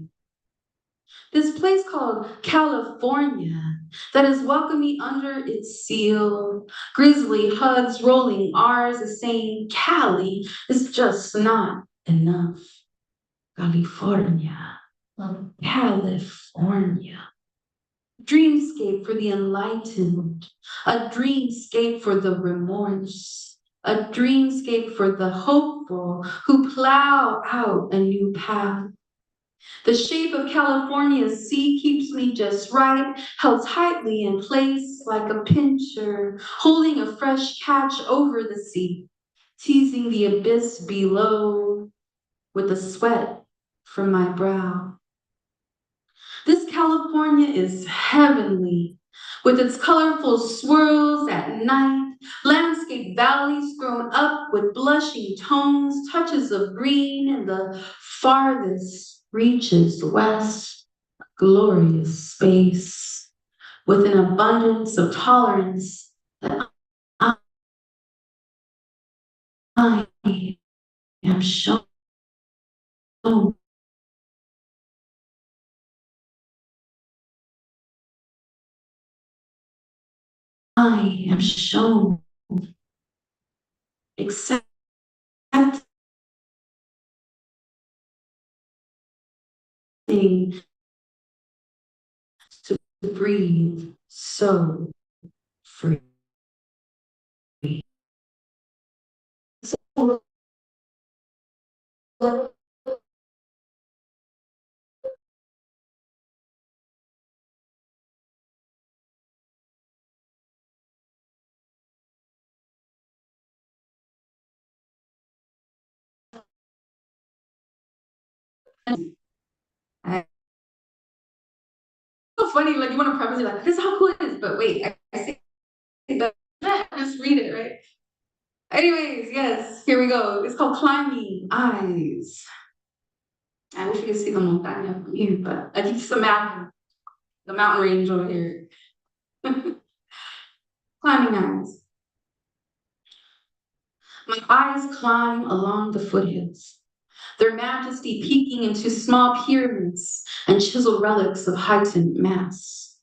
This place called California that has welcomed me under its seal, grisly hugs rolling R's is saying Cali is just not enough. California, California. Dreamscape for the enlightened, a dreamscape for the remorse, a dreamscape for the hopeful who plow out a new path. The shape of California's sea keeps me just right, held tightly in place like a pincher, holding a fresh catch over the sea, teasing the abyss below with the sweat from my brow. This California is heavenly, with its colorful swirls at night, landscape valleys grown up with blushing tones, touches of green in the farthest reaches west, glorious space, with an abundance of tolerance that I am shown I am shown. Accept to breathe so free. So, so funny, like you want to preface it like, this is how cool it is, but wait, I say that, just read it, right? Anyways, yes, here we go. It's called Climbing Eyes. I wish you could see the montaña from here, but I think it's the mountain range over here. Climbing eyes. My eyes climb along the foothills, their majesty peeking into small pyramids and chiseled relics of heightened mass.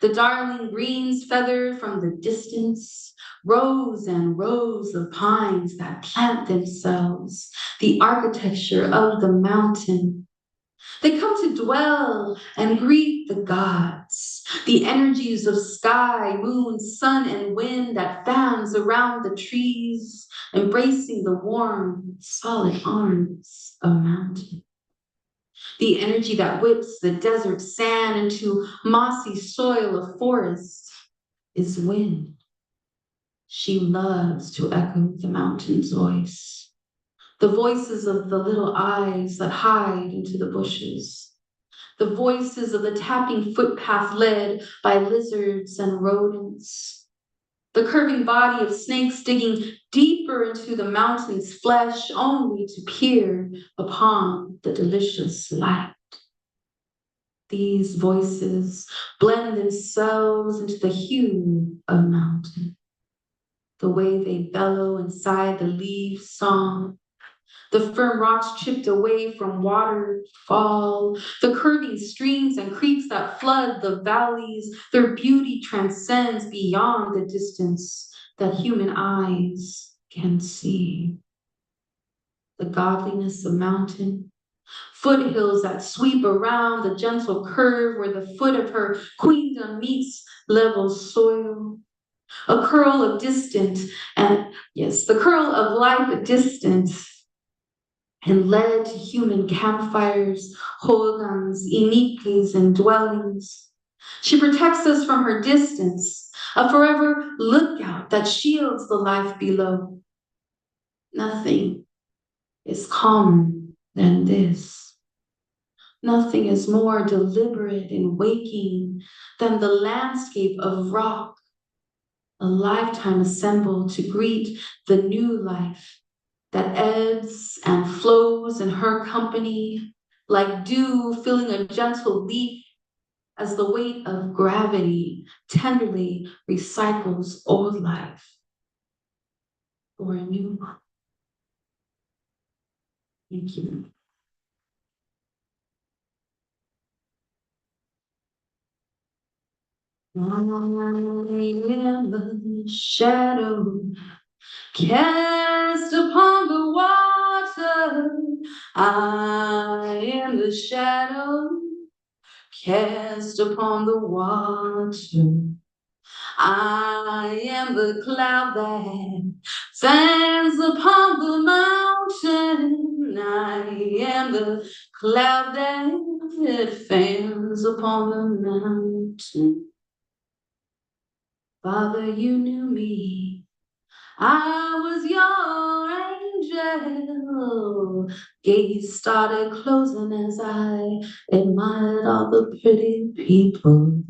The darling greens feather from the distance, rows and rows of pines that plant themselves, the architecture of the mountain. They come to dwell and greet the gods, the energies of sky, moon, sun, and wind that fans around the trees, embracing the warm, solid arms of mountain. The energy that whips the desert sand into mossy soil of forest is wind. She loves to echo the mountain's voice, the voices of the little eyes that hide into the bushes, the voices of the tapping footpath led by lizards and rodents, the curving body of snakes digging deeper into the mountain's flesh only to peer upon the delicious light. These voices blend themselves into the hue of mountain, the way they bellow inside the leaves song, the firm rocks chipped away from waterfall, the curving streams and creeks that flood the valleys. Their beauty transcends beyond the distance that human eyes can see. The godliness of mountain, foothills that sweep around the gentle curve where the foot of her queendom meets level soil. A curl of distant, and yes, the curl of life distant and led to human campfires, hogans, inikis, and dwellings. She protects us from her distance, a forever lookout that shields the life below. Nothing is calmer than this. Nothing is more deliberate in waking than the landscape of rock, a lifetime assembled to greet the new life that ebbs and flows in her company, like dew filling a gentle leaf as the weight of gravity tenderly recycles old life for a new one. Thank you. I am the shadow cast upon the water. I am the shadow cast upon the water. I am the cloud that stands upon the mountain. I am the cloud that fans upon the mountain. Father, you knew me. I was your angel. Gaze started closing as I admired all the pretty people.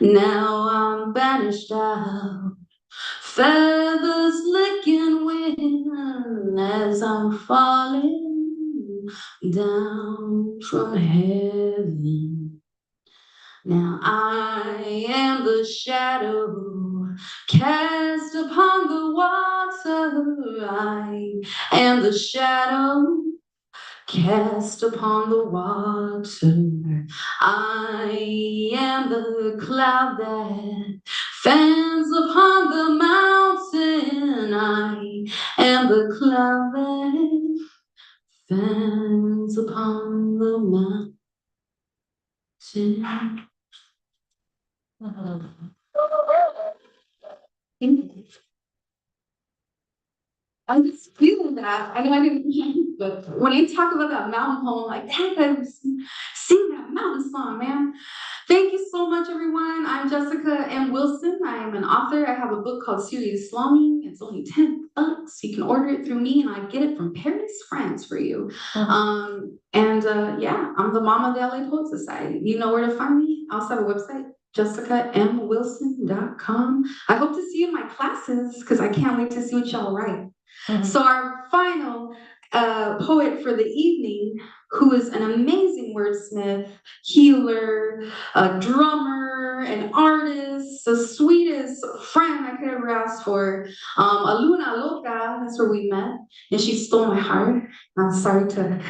Now I'm banished out, feathers licking wind as I'm falling down from heaven. Now I am the shadow cast upon the water. I am the shadow cast upon the water. I am the cloud that Stands upon the mountain, I am the cloud that stands upon the mountain. I'm just feeling that. I know I didn't, but when you talk about that mountain poem, like that, I sing that mountain song, man. Thank you so much, everyone. I'm Jessica M. Wilson. I am an author. I have a book called Serious Longing. It's only $10. You can order it through me, and I get it from Paris, France for you. Yeah, I'm the mom of the LA Poet Society. You know where to find me. I also have a website, jessicamwilson.com. I hope to see you in my classes because I can't wait to see what y'all write. So our final poet for the evening, who is an amazing wordsmith, healer, a drummer, an artist, the sweetest friend I could ever ask for, a Luna Loca, that's where we met, and she stole my heart. I'm sorry to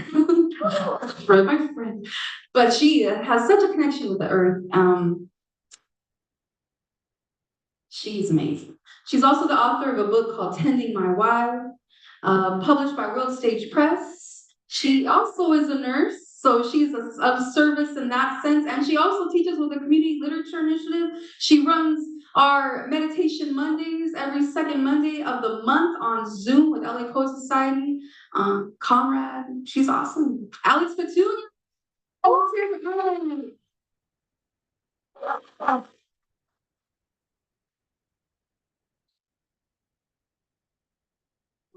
for my friend, but she has such a connection with the earth. She's amazing. She's also the author of a book called Tending My Wild, published by World Stage Press. She also is a nurse, so she's of service in that sense. And she also teaches with the Community Literature Initiative. She runs our Meditation Mondays every second Monday of the month on Zoom with LA Poet Society. Conrad, she's awesome. Alex Petunia. Oh, here we go.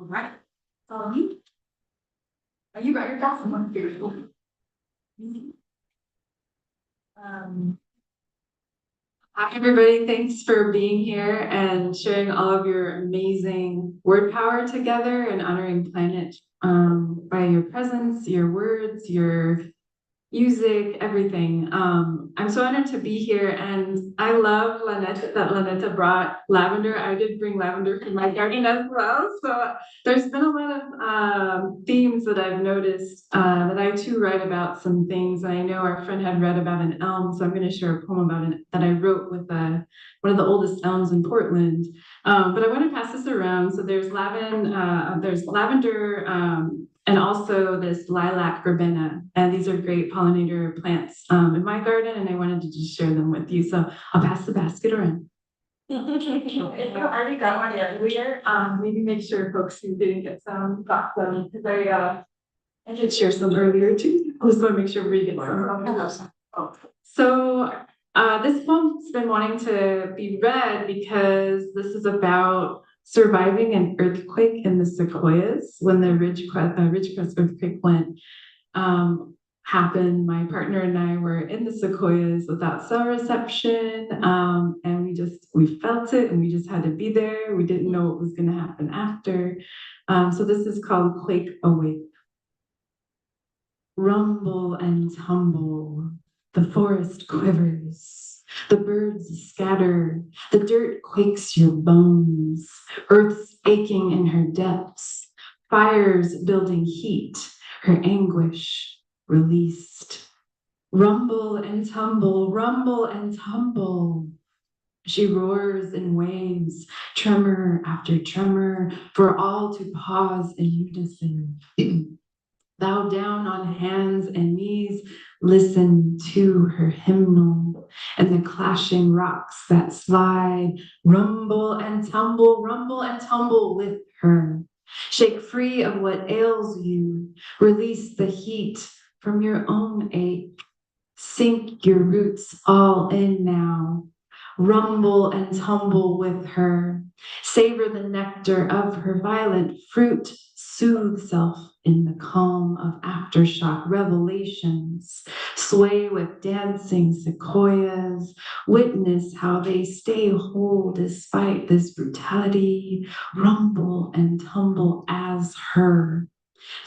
All right. So you. Are you got your document here? Hi, everybody. Thanks for being here and sharing all of your amazing word power together and honoring Planet by your presence, your words, your music, everything. I'm so honored to be here, and I love Lanetta, that Lanetta brought lavender. I did bring lavender from my garden as well. So there's been a lot of themes that I've noticed that I too write about some things. I know our friend had read about an elm, so I'm going to share a poem about it that I wrote with one of the oldest elms in Portland. But I want to pass this around. So there's lavender, and also this lilac verbena. And these are great pollinator plants in my garden, and I wanted to just share them with you. So I'll pass the basket around. If you already got one earlier, maybe make sure folks who didn't get some got them, because I did share some earlier too. I just want to make sure we get some. So this poem's been wanting to be read because this is about surviving an earthquake in the Sequoias. When the Ridgecrest earthquake happened, my partner and I were in the Sequoias without cell reception, and we felt it, and we just had to be there. We didn't know what was going to happen after. So this is called Quake Awake. Rumble and tumble, the forest quivers, the birds scatter, the dirt quakes your bones, earth's aching in her depths, fires building heat, her anguish released. Rumble and tumble, rumble and tumble. She roars in waves, tremor after tremor, for all to pause in unison. Bow down on hands and knees, listen to her hymnal and the clashing rocks that slide, rumble and tumble with her. Shake free of what ails you, release the heat from your own ache. Sink your roots all in now. Rumble and tumble with her. Savor the nectar of her violent fruit. Soothe self in the calm of aftershock revelations. Sway with dancing sequoias. Witness how they stay whole despite this brutality. Rumble and tumble as her.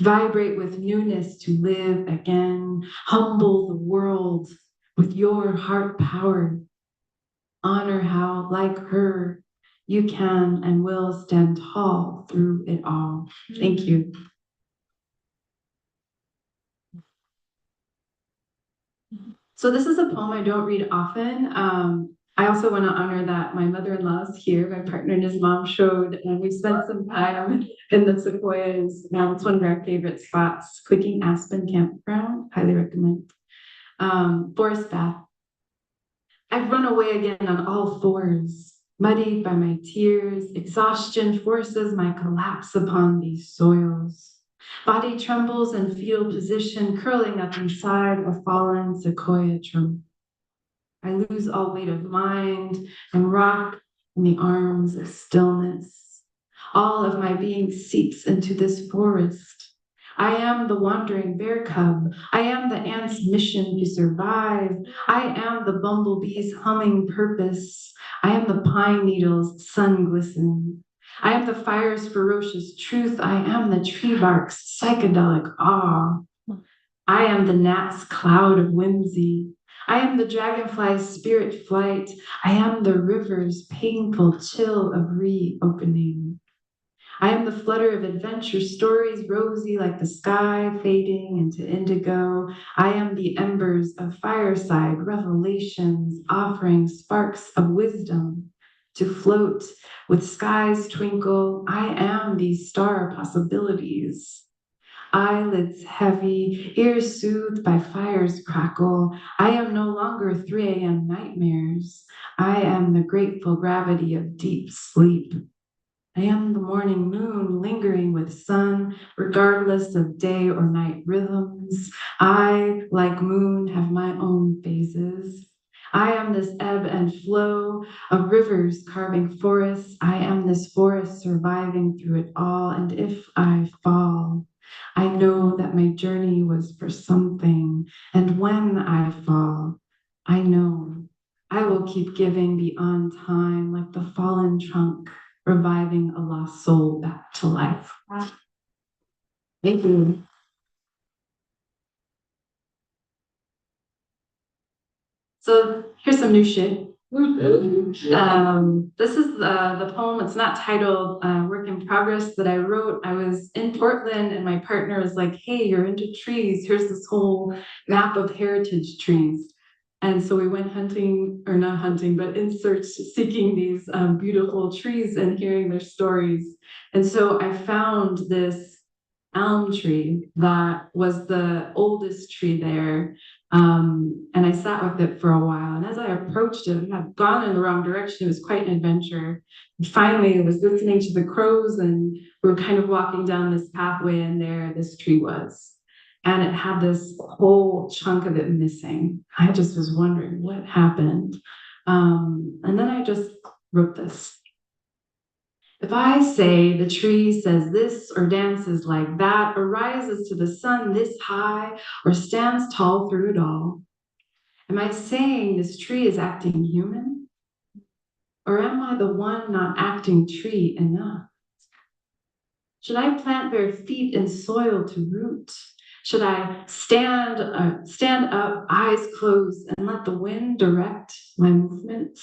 Vibrate with newness to live again. Humble the world with your heart power. Honor how, like her, you can and will stand tall through it all. Thank you. So this is a poem I don't read often. I also want to honor that my mother-in-law is here. My partner and his mom showed, and we spent some time in the sequoias. Now it's one of our favorite spots. Clicking Aspen Campground, highly recommend. Forest bath. I've run away again on all fours, muddied by my tears. Exhaustion forces my collapse upon these soils. Body trembles in fetal position, curling up inside a fallen sequoia trunk. I lose all weight of mind and rock in the arms of stillness. All of my being seeps into this forest. I am the wandering bear cub. I am the ant's mission to survive. I am the bumblebee's humming purpose. I am the pine needle's sun glisten. I am the fire's ferocious truth. I am the tree bark's psychedelic awe. I am the gnat's cloud of whimsy. I am the dragonfly's spirit flight. I am the river's painful chill of reopening. I am the flutter of adventure stories, rosy like the sky, fading into indigo. I am the embers of fireside revelations, offering sparks of wisdom to float with skies twinkle. I am these star possibilities. Eyelids heavy, ears soothed by fire's crackle. I am no longer 3 a.m. nightmares. I am the grateful gravity of deep sleep. I am the morning moon lingering with sun, regardless of day or night rhythms. I, like moon, have my own phases. I am this ebb and flow of rivers carving forests. I am this forest surviving through it all. And if I fall, I know that my journey was for something. And when I fall, I know I will keep giving beyond time like the fallen trunk, reviving a lost soul back to life. Thank you. So here's some new shit. This is the poem. It's not titled Work in Progress that I wrote. I was in Portland and my partner was like, hey, you're into trees. Here's this whole map of heritage trees. And so we went hunting, or not hunting, but in search, seeking these beautiful trees and hearing their stories. And so I found this elm tree that was the oldest tree there. And I sat with it for a while. And as I approached it, I had gone in the wrong direction. It was quite an adventure. And finally, I was listening to the crows, and we were kind of walking down this pathway, and there this tree was. And it had this whole chunk of it missing. I just was wondering what happened. And then I just wrote this. If I say the tree says this or dances like that or rises to the sun this high or stands tall through it all, am I saying this tree is acting human? Or am I the one not acting tree enough? Should I plant bare feet in soil to root? Should I stand up, eyes closed, and let the wind direct my movements?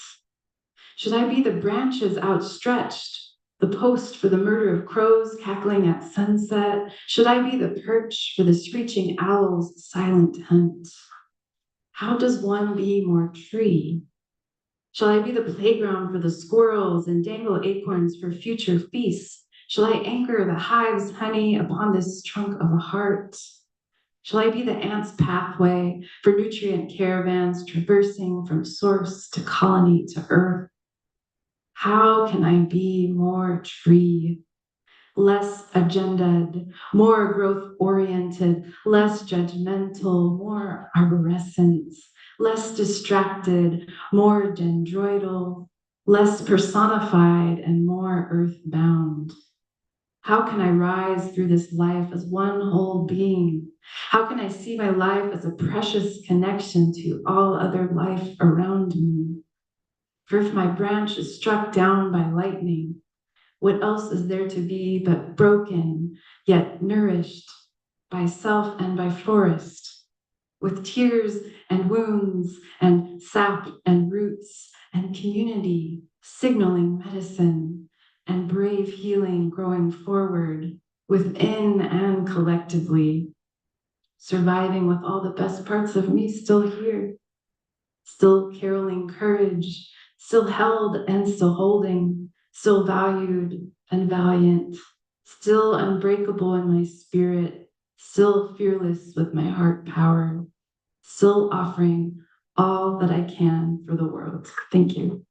Should I be the branches outstretched, the post for the murder of crows cackling at sunset? Should I be the perch for the screeching owl's silent hunt? How does one be more tree? Shall I be the playground for the squirrels and dangle acorns for future feasts? Shall I anchor the hive's honey upon this trunk of a heart? Shall I be the ant's pathway for nutrient caravans traversing from source to colony to earth? How can I be more tree? Less agendaed, more growth-oriented, less judgmental, more arborescent, less distracted, more dendroidal, less personified, and more earthbound. How can I rise through this life as one whole being? How can I see my life as a precious connection to all other life around me? For if my branch is struck down by lightning, what else is there to be but broken, yet nourished by self and by forest, with tears and wounds and sap and roots and community signaling medicine and brave healing growing forward within and collectively, surviving with all the best parts of me still here, still caroling courage, still held and still holding, still valued and valiant, still unbreakable in my spirit, still fearless with my heart power, still offering all that I can for the world. Thank you.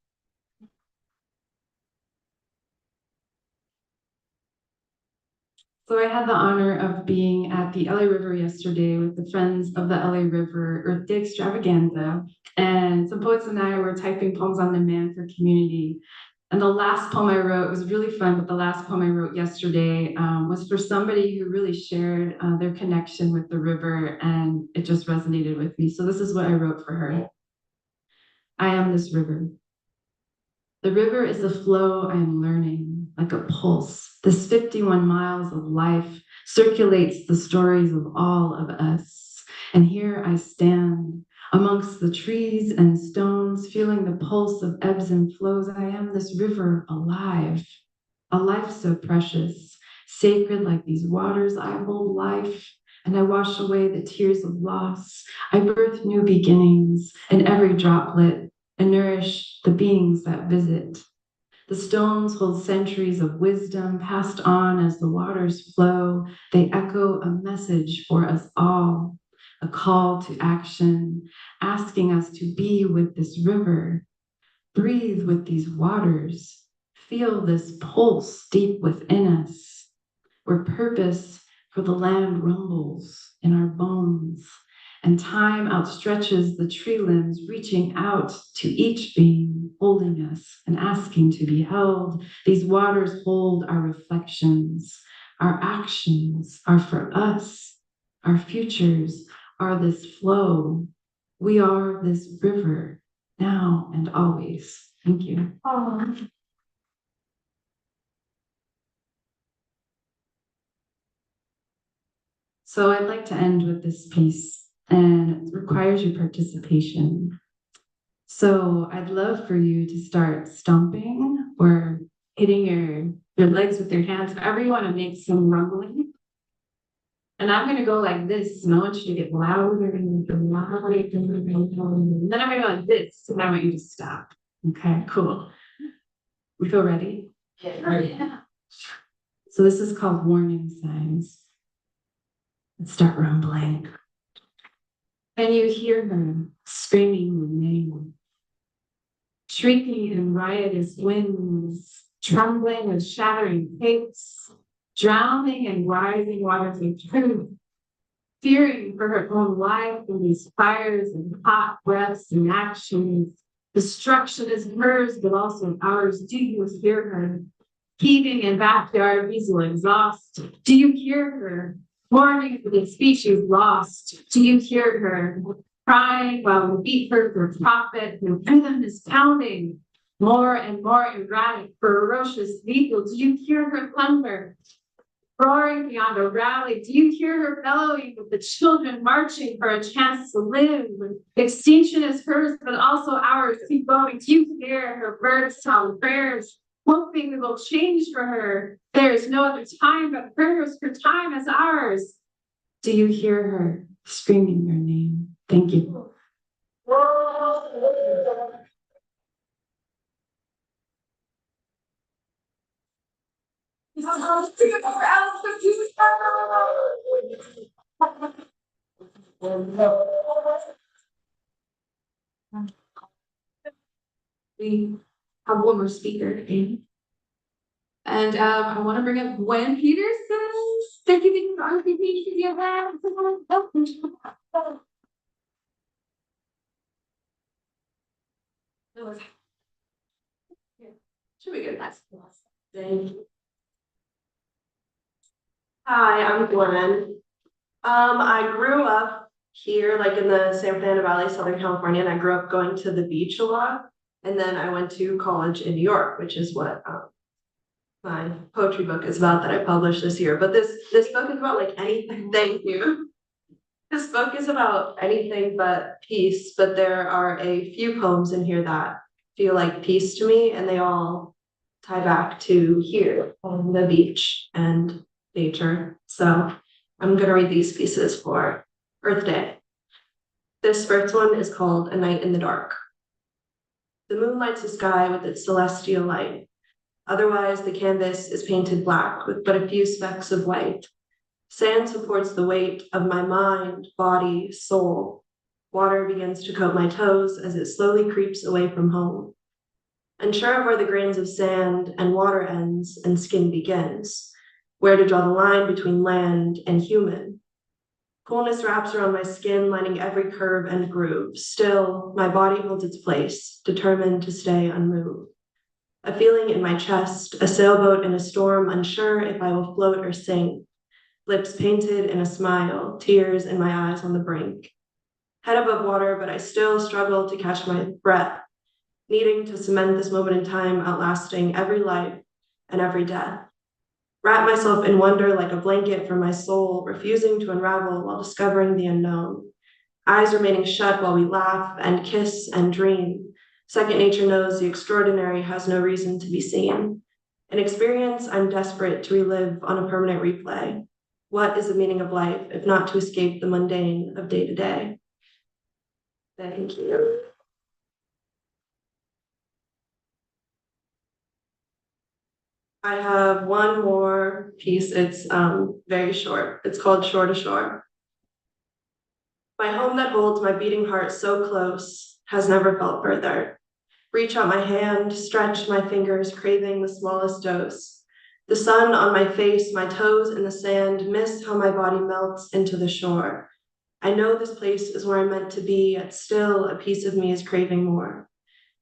So I had the honor of being at the LA River yesterday with the Friends of the LA River Earth Day Extravaganza. And some poets and I were typing poems on demand for community. And the last poem I wrote was really fun, but the last poem I wrote yesterday was for somebody who really shared their connection with the river, and it just resonated with me. So this is what I wrote for her. I am this river. The river is the flow I am learning, like a pulse. This 51 miles of life circulates the stories of all of us. And here I stand amongst the trees and stones, feeling the pulse of ebbs and flows. I am this river alive, a life so precious, sacred like these waters. I hold life and I wash away the tears of loss. I birth new beginnings in every droplet and nourish the beings that visit. The stones hold centuries of wisdom passed on as the waters flow. They echo a message for us all, a call to action, asking us to be with this river, breathe with these waters, feel this pulse deep within us, where purpose for the land rumbles in our bones, and time outstretches the tree limbs, reaching out to each being, holding us and asking to be held. These waters hold our reflections. Our actions are for us. Our futures are this flow. We are this river, now and always. Thank you. So I'd like to end with this piece, and it requires your participation. So I'd love for you to start stomping or hitting your legs with your hands, however you want to make some rumbling. And I'm gonna go like this, and I want you to get louder and louder. And then I'm gonna go like this, and I want you to stop. Okay, cool. We feel ready? Yeah. So this is called warning signs. Let's start rumbling. And you hear her screaming your name, shrieking in riotous winds, trembling with shattering capes, drowning in rising waters of truth, fearing for her own life in these fires and hot breaths and actions. Destruction is hers, but also ours. Do you hear her? Heaving in backyard diesel exhaust. Do you hear her? Mourning for the species lost. Do you hear her? Crying while we beat her for profit. The rhythm is pounding. More and more erratic, ferocious, lethal. Do you hear her thunder? Roaring beyond a rally. Do you hear her bellowing with the children marching for a chance to live? Extinction is hers, but also ours. Keep going. Do you hear her birds tell prayers, hoping it will change for her? There is no other time but prayers, for time is ours. Do you hear her screaming your name? Thank you. We have one more speaker in. And I want to bring up Gwen Peterson. Thank you for RPP. Should be good. Thank you. Hi, I'm Gwen. I grew up here, like in the San Fernando Valley, Southern California, and I grew up going to the beach a lot. And then I went to college in New York, which is what my poetry book is about that I published this year. But this book is about like anything. Thank you. This book is about anything but peace, but there are a few poems in here that feel like peace to me, and they all tie back to here on the beach and nature. So I'm gonna read these pieces for Earth Day. This first one is called A Night in the Dark. The moon lights the sky with its celestial light. Otherwise, the canvas is painted black with but a few specks of white. Sand supports the weight of my mind, body, soul. Water begins to coat my toes as it slowly creeps away from home. Unsure of where the grains of sand and water ends and skin begins, where to draw the line between land and human. Coolness wraps around my skin, lining every curve and groove. Still, my body holds its place, determined to stay unmoved. A feeling in my chest, a sailboat in a storm, unsure if I will float or sink. Lips painted in a smile, tears in my eyes on the brink. Head above water, but I still struggle to catch my breath, needing to cement this moment in time, outlasting every life and every death. Wrap myself in wonder like a blanket for my soul, refusing to unravel while discovering the unknown. Eyes remaining shut while we laugh and kiss and dream. Second nature knows the extraordinary has no reason to be seen. An experience I'm desperate to relive on a permanent replay. What is the meaning of life if not to escape the mundane of day to day? Thank you. I have one more piece. It's very short. It's called Shore to Shore. My home that holds my beating heart so close has never felt further. Reach out my hand, stretch my fingers, craving the smallest dose. The sun on my face, my toes in the sand, miss how my body melts into the shore. I know this place is where I'm meant to be, yet still a piece of me is craving more.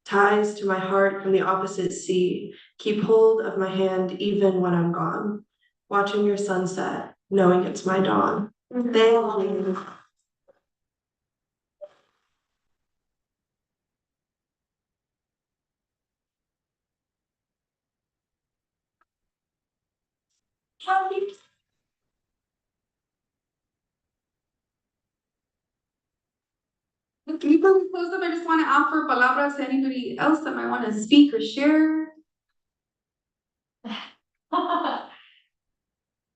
Ties to my heart from the opposite sea, keep hold of my hand even when I'm gone. Watching your sunset, knowing it's my dawn. Thank you. Before we close up, I just want to offer palabras to anybody else that might want to speak or share.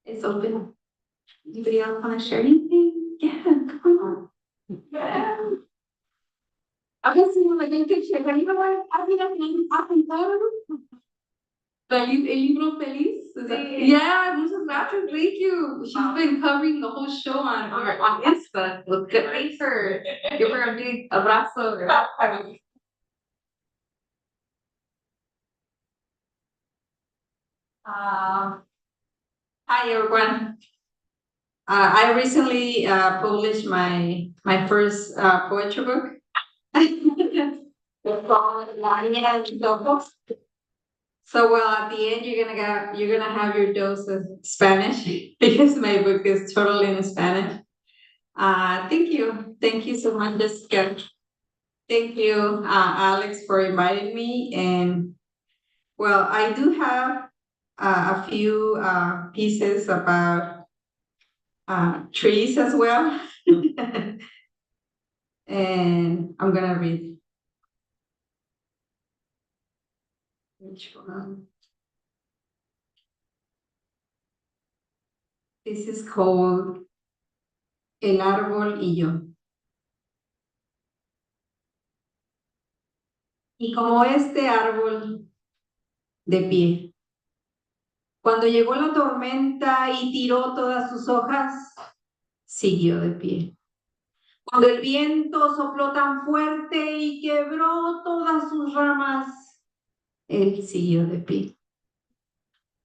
It's open. Anybody else want to share anything? Yeah, come on. Yeah. A ver si no me ven que checar. You know what? I think I can tell. El libro feliz. Sí. Yeah, muchas gracias. Thank you. She's been covering the whole show on Insta. Well, good. Thanks for give her a big abrazo. Hi everyone. I recently published my first poetry book. It's called La Niña del Topo. So well, at the end you're gonna have your dose of Spanish because my book is totally in Spanish. Thank you so much, Jessica. Thank you, Alex, for inviting me. And well, I do have a few pieces about trees as well. And I'm gonna read. Which one? This is called El Árbol y Yo. Y como este árbol de pie, cuando llegó la tormenta y tiró todas sus hojas, siguió de pie. Cuando el viento sopló tan fuerte y quebró todas sus ramas, él siguió de pie.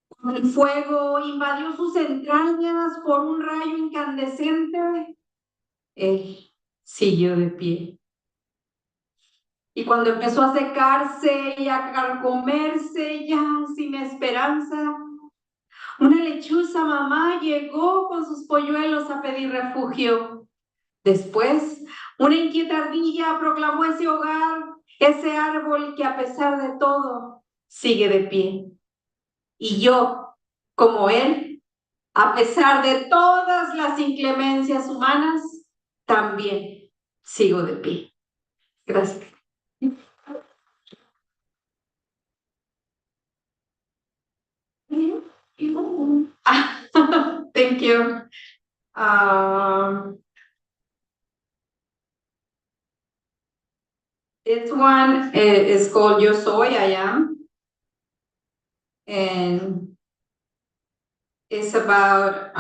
Cuando el fuego invadió sus entrañas por un rayo incandescente, él siguió de pie. Y cuando empezó a secarse y a carcomerse ya sin esperanza, una lechuza mamá llegó con sus polluelos a pedir refugio. Después, una inquieta ardilla proclamó ese hogar, ese árbol que a pesar de todo sigue de pie. Y yo, como él, a pesar de todas las inclemencias humanas, también sigo de pie. Gracias. Thank you. This one is called Yo Soy, I Am. And it's about,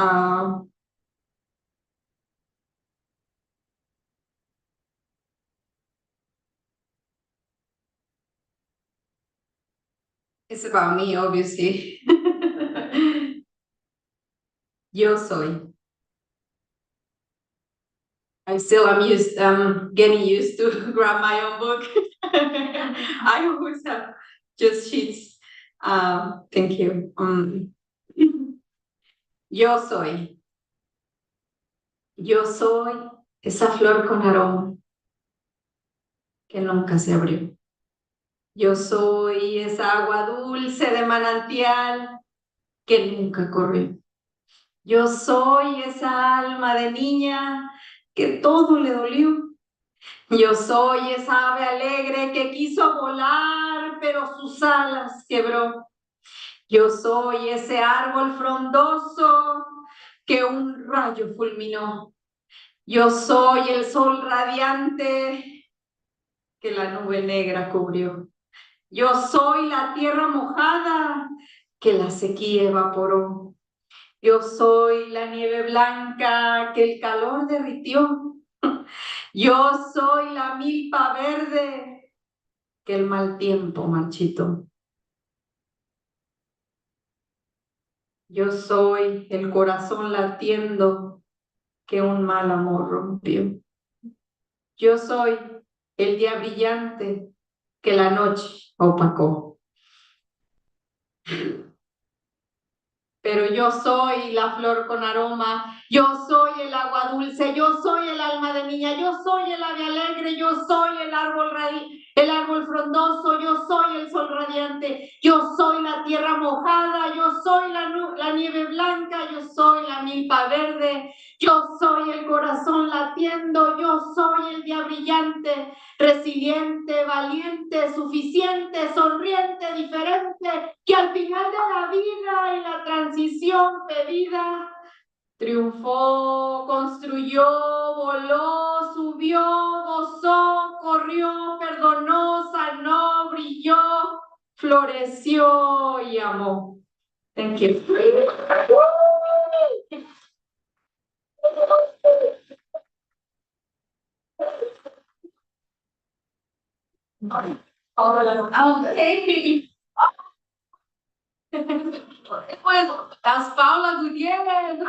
it's about me, obviously. Yo soy. I'm getting used to grab my own book. I always have just sheets. Thank you. Yo soy. Yo soy esa flor con aroma que nunca se abrió. Yo soy esa agua dulce de manantial que nunca corrió. Yo soy esa alma de niña que todo le dolió. Yo soy esa ave alegre que quiso volar, pero sus alas quebró. Yo soy ese árbol frondoso que un rayo fulminó. Yo soy el sol radiante que la nube negra cubrió. Yo soy la tierra mojada que la sequía evaporó. Yo soy la nieve blanca que el calor derritió. Yo soy la milpa verde que el mal tiempo marchitó. Yo soy el corazón latiendo que un mal amor rompió. Yo soy el día brillante que la noche opacó. Pero yo soy la flor con aroma, yo soy el agua dulce, yo soy el alma de niña, yo soy el ave alegre, yo soy el árbol frondoso, yo soy el sol radiante, yo soy la tierra mojada, yo soy la nieve blanca, yo soy la milpa verde, yo soy el corazón latiendo, yo soy el día brillante, resiliente, valiente, suficiente, sonriente, diferente, que al final de la vida y la transición pedida, triunfó, construyó, voló, subió, gozó, corrió, perdonó, sanó, brilló, floreció y amó. Thank you. Okay. Pues, las Paula Gutierrez.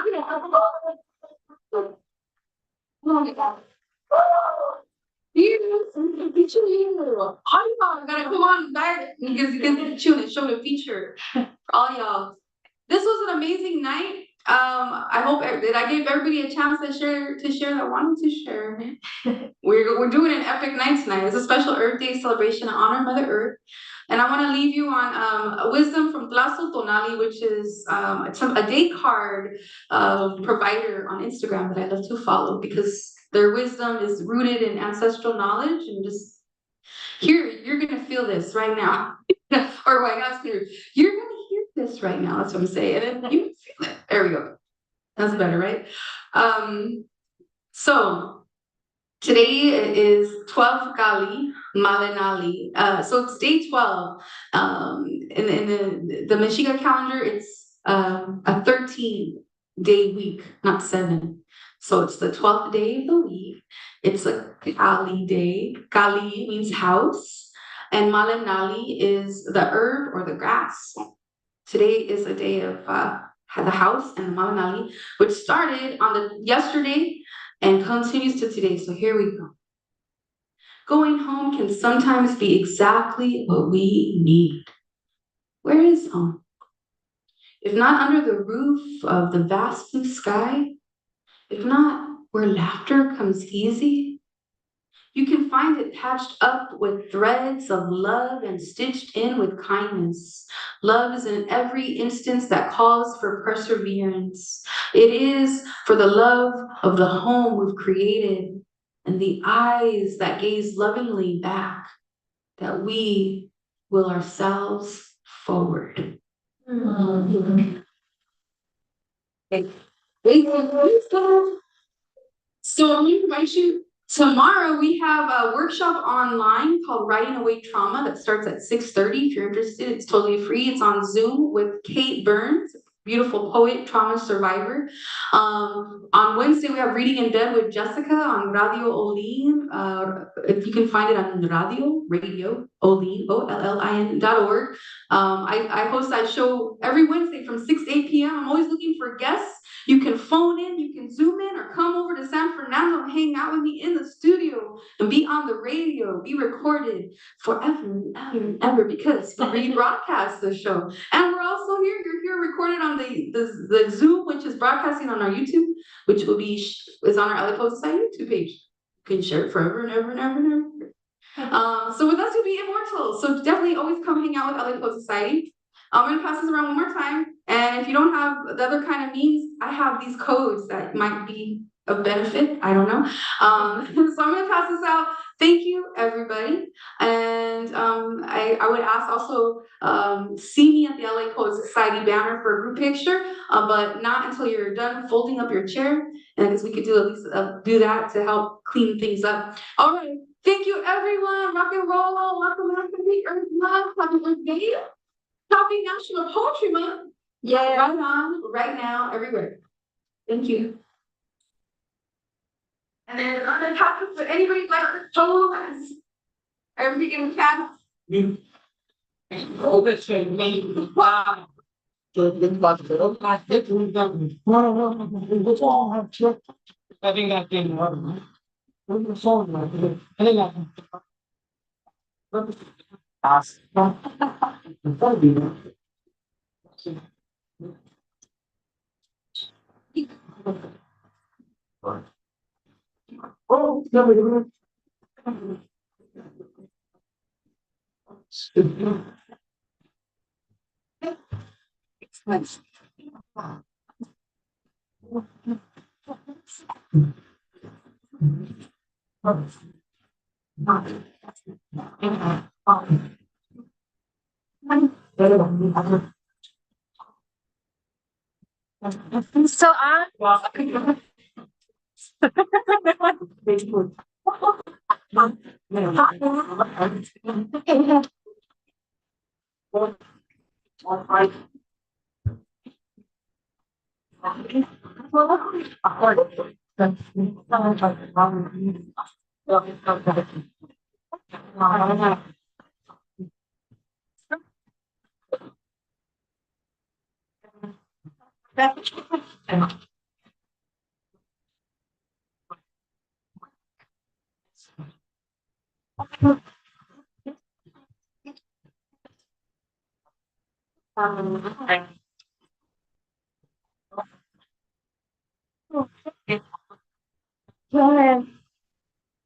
Oh my God. I gotta come on back because you can show the feature for all y'all. This was an amazing night. I hope that I gave everybody a chance to share that wanted to share. We're doing an epic night tonight. It's a special Earth Day celebration to honor Mother Earth. And I want to leave you on a wisdom from Tlazo Tonali, which is a day card provider on Instagram that I love to follow because their wisdom is rooted in ancestral knowledge. And just here, you're gonna feel this right now. Or what I you're gonna hear this right now. That's what I'm saying. And then you feel it. There we go. That's better, right? So today is 12 Kali Malinali. So it's day 12. In the Meshiga calendar, it's a 13-day week, not 7. So it's the 12th day of the week. It's a Kali day. Kali means house, and Malinali is the herb or the grass. Today is a day of the house and the Malinali, which started on yesterday and continues to today. So here we go. Going home can sometimes be exactly what we need. Where is home? If not under the roof of the vast blue sky, if not where laughter comes easy, you can find it patched up with threads of love and stitched in with kindness. Love is in every instance that calls for perseverance. It is for the love of the home we've created and the eyes that gaze lovingly back that we will ourselves forward. Mm-hmm. Okay. So I'm going to invite you Tomorrow, we have a workshop online called Writing Away Trauma that starts at 6:30. If you're interested, it's totally free. It's on Zoom with Kate Burns, beautiful poet, trauma survivor. On Wednesday, we have Reading in Bed with Jessica on Radio Olin. If you can find it on Radio Olin, OLLIN.org. I host that show every Wednesday from 6 to 8 p.m. I'm always looking for guests. You can phone in, you can Zoom in, or come over to San Fernando and hang out with me in the studio and be on the radio, be recorded forever and ever and ever because we rebroadcast the show. And we're also here, you're here recorded on the Zoom, which is broadcasting on our YouTube, which will be is on our LA Post Society YouTube page. You can share it forever and ever and ever and ever. So with us, you'll be immortal. So definitely always come hang out with LA Post Society. I'm gonna pass this around one more time. And if you don't have the other kind of means, I have these codes that might be of benefit. I don't know. So I'm gonna pass this out. Thank you, everybody. And I would ask also see me at the LA Poet Society banner for a group picture, but not until you're done folding up your chair, and because we could do at least do that to help clean things up. All right. Thank you, everyone. Rock and roll. Welcome back to the Earth Love. Happy birthday. Happy National Poetry Month. Yeah, right on, right now, everywhere. Thank you. And then I'm gonna pass it to anybody who'd like to show us. Everybody in the chat. Oh, this thing, wow. I think that thing. I think Oh, So I,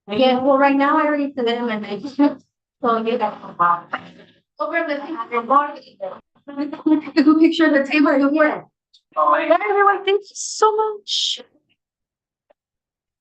Yeah, well, right now I already submitted my mention. So you guys. Over the. Take a picture of the table. Yeah. everyone, thank you so much.